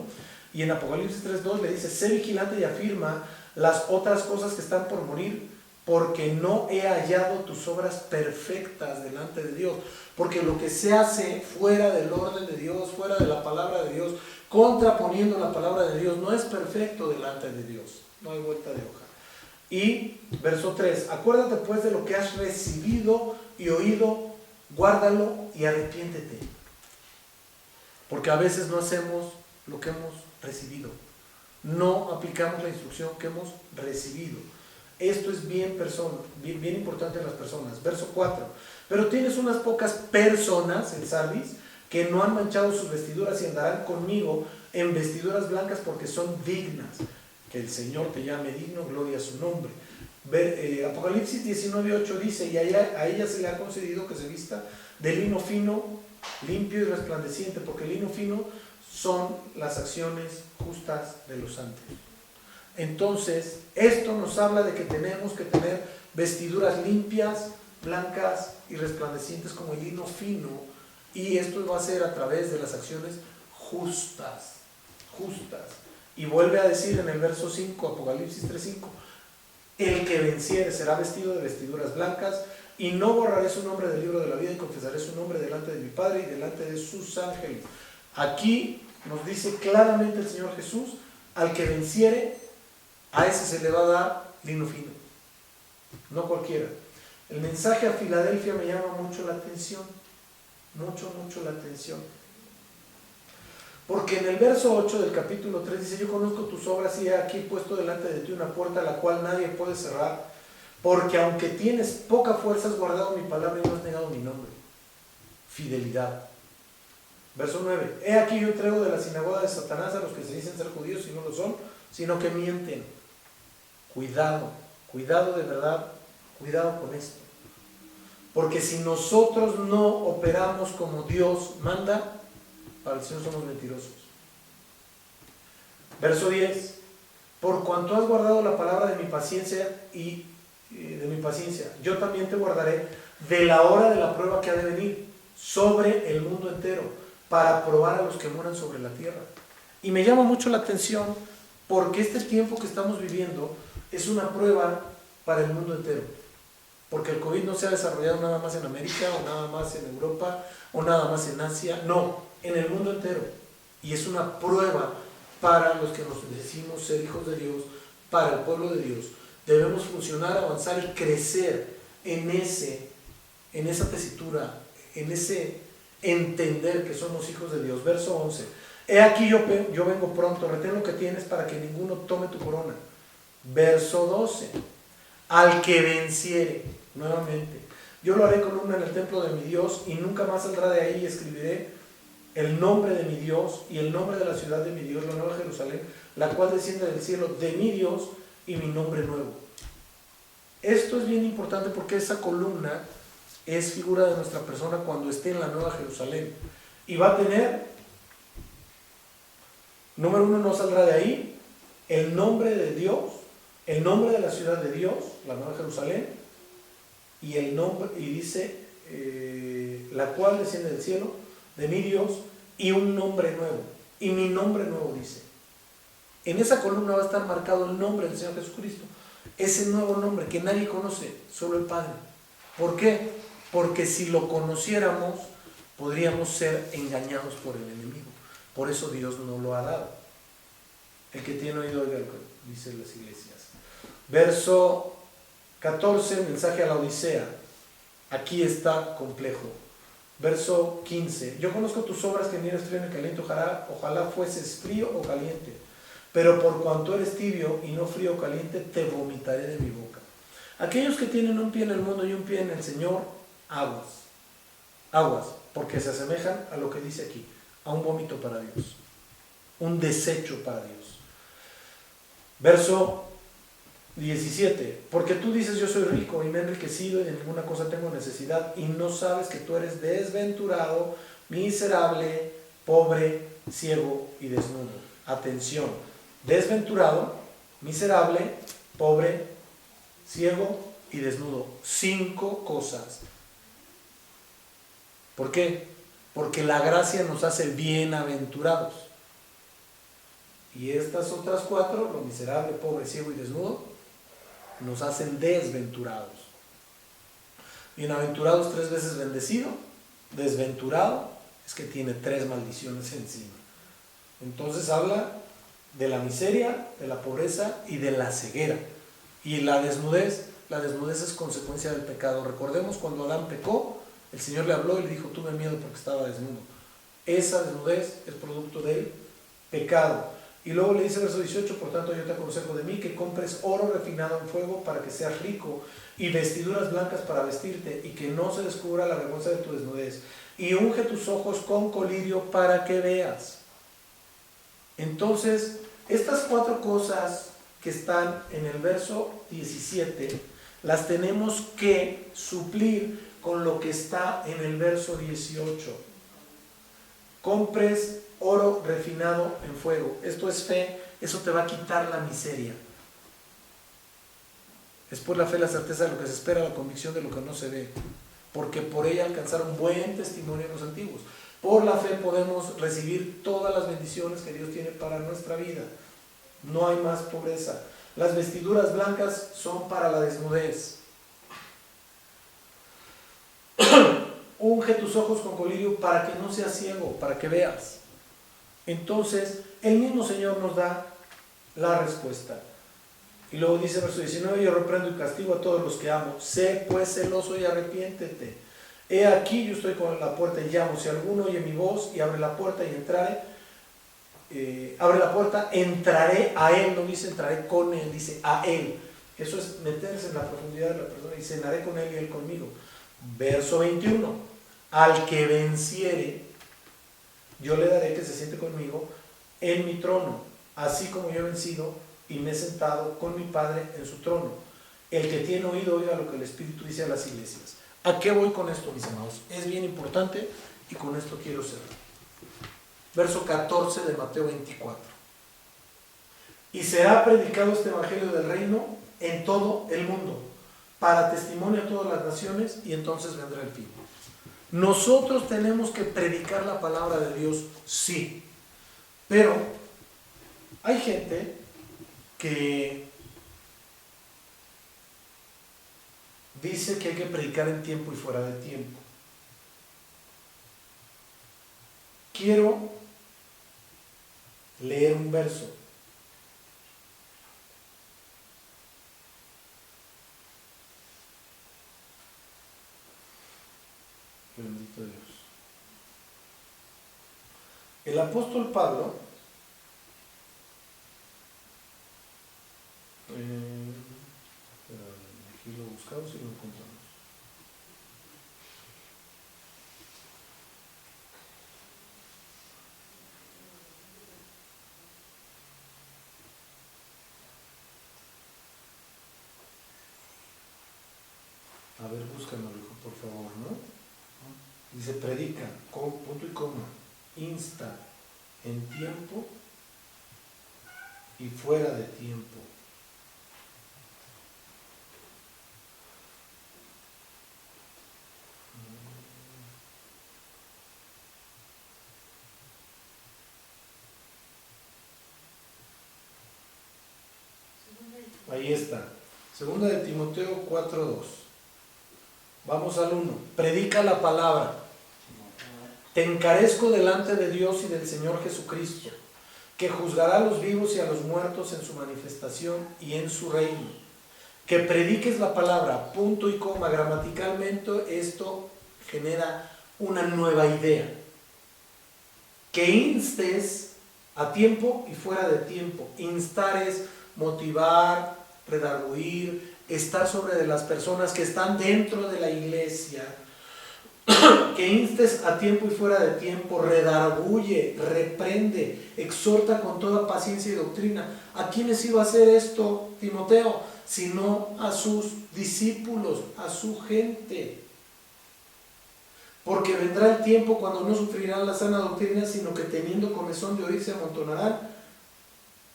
y en Apocalipsis 3:2 le dice: sé vigilante y afirma las otras cosas que están por morir, porque no he hallado tus obras perfectas delante de Dios. Porque lo que se hace fuera del orden de Dios, fuera de la palabra de Dios, contraponiendo la palabra de Dios, no es perfecto delante de Dios. No hay vuelta de hoja. Y verso 3: acuérdate pues de lo que has recibido y oído, guárdalo y arrepiéntete. Porque a veces no hacemos lo que hemos recibido, no aplicamos la instrucción que hemos recibido. Esto es bien importante en las personas. Verso 4: pero tienes unas pocas personas en Sardis que no han manchado sus vestiduras y andarán conmigo en vestiduras blancas porque son dignas. Que el Señor te llame digno, gloria a su nombre. Apocalipsis 19:8 dice: y a ella se le ha concedido que se vista de lino fino, limpio y resplandeciente, porque el lino fino son las acciones justas de los santos. Entonces, esto nos habla de que tenemos que tener vestiduras limpias, blancas y resplandecientes como el lino fino, y esto va a ser a través de las acciones justas. Y vuelve a decir en el verso 5, Apocalipsis 3:5: el que venciere será vestido de vestiduras blancas, y no borraré su nombre del libro de la vida, y confesaré su nombre delante de mi Padre y delante de sus ángeles. Aquí nos dice claramente el Señor Jesús: al que venciere, a ese se le va a dar lino fino, no cualquiera. El mensaje a Filadelfia me llama mucho la atención, mucho la atención. Porque en el verso 8 del capítulo 3 dice: yo conozco tus obras y he aquí puesto delante de ti una puerta a la cual nadie puede cerrar, porque aunque tienes poca fuerza has guardado mi palabra y no has negado mi nombre. Fidelidad. Verso 9: he aquí yo entrego de la sinagoga de Satanás a los que se dicen ser judíos y no lo son, sino que mienten. Cuidado de verdad, cuidado con esto. Porque si nosotros no operamos como Dios manda, para el Señor somos mentirosos. Verso 10: por cuanto has guardado la palabra de mi paciencia yo también te guardaré de la hora de la prueba que ha de venir sobre el mundo entero, para probar a los que moran sobre la tierra. Y me llama mucho la atención porque este tiempo que estamos viviendo es una prueba para el mundo entero. Porque el COVID no se ha desarrollado nada más en América, o nada más en Europa, o nada más en Asia. No, en el mundo entero. Y es una prueba para los que nos decimos ser hijos de Dios, para el pueblo de Dios. Debemos funcionar, avanzar y crecer en esa tesitura, en ese entender que somos hijos de Dios. Verso 11. He aquí yo vengo pronto, retén lo que tienes para que ninguno tome tu corona. Verso 12. Al que venciere, nuevamente, yo lo haré columna en el templo de mi Dios y nunca más saldrá de ahí, y escribiré el nombre de mi Dios y el nombre de la ciudad de mi Dios, la nueva Jerusalén, la cual desciende del cielo de mi Dios, y mi nombre nuevo. Esto es bien importante porque esa columna es figura de nuestra persona cuando esté en la nueva Jerusalén. Y va a tener, número 1, no saldrá de ahí, el nombre de Dios, el nombre de la ciudad de Dios, la nueva Jerusalén, y el nombre, y dice, la cual desciende del cielo, de mi Dios, y un nombre nuevo, y mi nombre nuevo, dice. En esa columna va a estar marcado el nombre del Señor Jesucristo, ese nuevo nombre que nadie conoce, solo el Padre. ¿Por qué? Porque si lo conociéramos, podríamos ser engañados por el enemigo. Por eso Dios no lo ha dado. El que tiene oído, oiga, dicen las iglesias. Verso 14, mensaje a la Odisea. Aquí está complejo. Verso 15. Yo conozco tus obras, que ni eres frío ni caliente, ojalá fueses frío o caliente. Pero por cuanto eres tibio y no frío o caliente, te vomitaré de mi boca. Aquellos que tienen un pie en el mundo y un pie en el Señor, aguas, porque se asemejan a lo que dice aquí, a un vómito para Dios, un desecho para Dios. Verso 17, porque tú dices yo soy rico y me he enriquecido y de ninguna cosa tengo necesidad, y no sabes que tú eres desventurado, miserable, pobre, ciego y desnudo. Atención, desventurado, miserable, pobre, ciego y desnudo. 5 cosas. ¿Por qué? Porque la gracia nos hace bienaventurados. Y estas otras 4, lo miserable, pobre, ciego y desnudo, nos hacen desventurados. Bienaventurados 3 veces bendecido, desventurado es que tiene 3 maldiciones encima. Entonces habla de la miseria, de la pobreza y de la ceguera. Y la desnudez es consecuencia del pecado. Recordemos cuando Adán pecó, el Señor le habló y le dijo, tuve miedo porque estaba desnudo. Esa desnudez es producto del pecado. Y luego le dice verso 18, por tanto yo te aconsejo de mí que compres oro refinado en fuego para que seas rico, y vestiduras blancas para vestirte, y que no se descubra la vergüenza de tu desnudez, y unge tus ojos con colirio para que veas. Entonces, estas 4 cosas que están en el verso 17, las tenemos que suplir con lo que está en el verso 18. Compres oro refinado en fuego. Esto es fe, eso te va a quitar la miseria. Es por la fe la certeza de lo que se espera, la convicción de lo que no se ve, porque por ella alcanzaron buen testimonio los antiguos. Por la fe podemos recibir todas las bendiciones que Dios tiene para nuestra vida. No hay más pobreza. Las vestiduras blancas son para la desnudez. Unge tus ojos con colirio para que no seas ciego, para que veas. Entonces, el mismo Señor nos da la respuesta. Y luego dice verso 19, yo reprendo y castigo a todos los que amo. Sé pues celoso y arrepiéntete. He aquí yo estoy con la puerta y llamo. Si alguno oye mi voz y abre la puerta y entrare, abre la puerta, entraré a él. No dice entraré con él, dice a él. Eso es meterse en la profundidad de la persona y cenaré con él y él conmigo. Verso 21, al que venciere, yo le daré que se siente conmigo en mi trono, así como yo he vencido y me he sentado con mi Padre en su trono. El que tiene oído, oiga lo que el Espíritu dice a las iglesias. ¿A qué voy con esto, mis amados? Es bien importante y con esto quiero cerrar. Verso 14 de Mateo 24. Y será predicado este evangelio del reino en todo el mundo, para testimonio a todas las naciones, y entonces vendrá el fin. Nosotros tenemos que predicar la palabra de Dios, sí. Pero hay gente que dice que hay que predicar en tiempo y fuera de tiempo. Quiero leer un verso. Bendito Dios. El apóstol Pablo aquí lo buscamos y lo encontramos. A ver, búscalo, hijo, por favor, ¿no? Dice, predica, con punto y coma, insta, en tiempo y fuera de tiempo. Ahí está. Segunda de Timoteo 4:2. Vamos al 1. Predica la palabra. Te encarezco delante de Dios y del Señor Jesucristo, que juzgará a los vivos y a los muertos en su manifestación y en su reino. Que prediques la palabra, punto y coma. Gramaticalmente esto genera una nueva idea. Que instes a tiempo y fuera de tiempo. Instar es motivar, redarguir, estar sobre de las personas que están dentro de la iglesia. Que instes a tiempo y fuera de tiempo, redarguye, reprende, exhorta con toda paciencia y doctrina. ¿A quiénes iba a hacer esto Timoteo? Sino a sus discípulos, a su gente. Porque vendrá el tiempo cuando no sufrirán la sana doctrina, sino que teniendo comezón de oír se amontonarán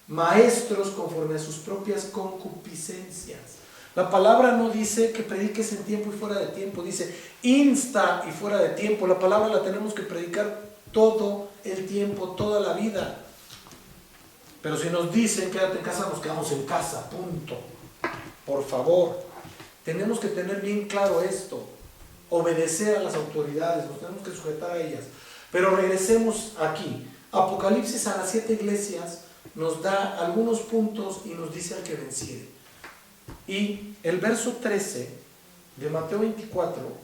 maestros conforme a sus propias concupiscencias. La palabra no dice que prediques en tiempo y fuera de tiempo, dice insta y fuera de tiempo. La palabra la tenemos que predicar todo el tiempo, toda la vida. Pero si nos dicen quédate en casa, nos quedamos en casa, punto. Por favor, tenemos que tener bien claro esto, obedecer a las autoridades, nos tenemos que sujetar a ellas. Pero regresemos aquí. Apocalipsis a las 7 iglesias nos da algunos puntos y nos dice al que venciere. Y el verso 13 de Mateo 24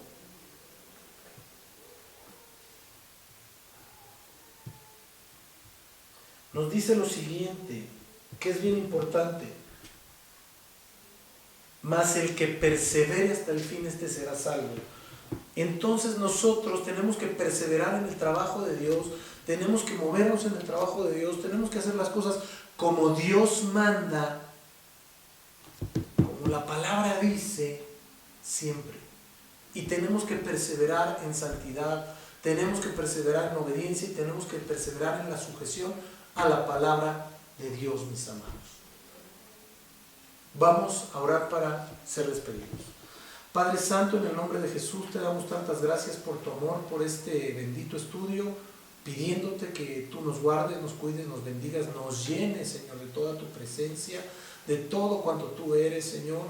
nos dice lo siguiente, que es bien importante. Mas el que persevere hasta el fin, este será salvo. Entonces nosotros tenemos que perseverar en el trabajo de Dios, tenemos que movernos en el trabajo de Dios, tenemos que hacer las cosas como Dios manda, como la palabra dice, siempre. Y tenemos que perseverar en santidad, tenemos que perseverar en obediencia y tenemos que perseverar en la sujeción a la palabra de Dios, mis amados. Vamos a orar para ser despedidos. Padre Santo, en el nombre de Jesús te damos tantas gracias por tu amor, por este bendito estudio, pidiéndote que tú nos guardes, nos cuides, nos bendigas, nos llenes, Señor, de toda tu presencia, de todo cuanto tú eres, Señor.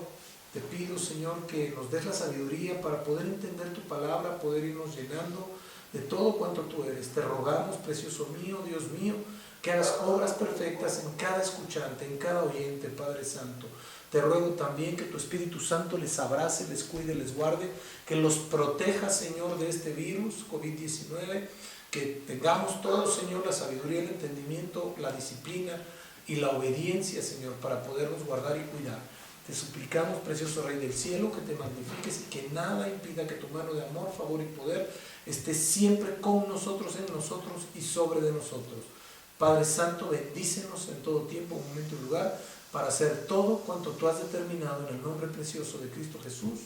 Te pido, Señor, que nos des la sabiduría para poder entender tu palabra, poder irnos llenando de todo cuanto tú eres. Te rogamos, precioso mío, Dios mío, que hagas obras perfectas en cada escuchante, en cada oyente, Padre Santo. Te ruego también que tu Espíritu Santo les abrace, les cuide, les guarde, que los proteja, Señor, de este virus COVID-19, que tengamos todos, Señor, la sabiduría, el entendimiento, la disciplina y la obediencia, Señor, para podernos guardar y cuidar. Te suplicamos, precioso Rey del cielo, que te magnifiques y que nada impida que tu mano de amor, favor y poder esté siempre con nosotros, en nosotros y sobre de nosotros. Padre Santo, bendícenos en todo tiempo, momento y lugar, para hacer todo cuanto tú has determinado en el nombre precioso de Cristo Jesús.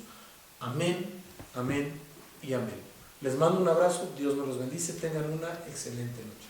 Amén, amén y amén. Les mando un abrazo, Dios me los bendice, tengan una excelente noche.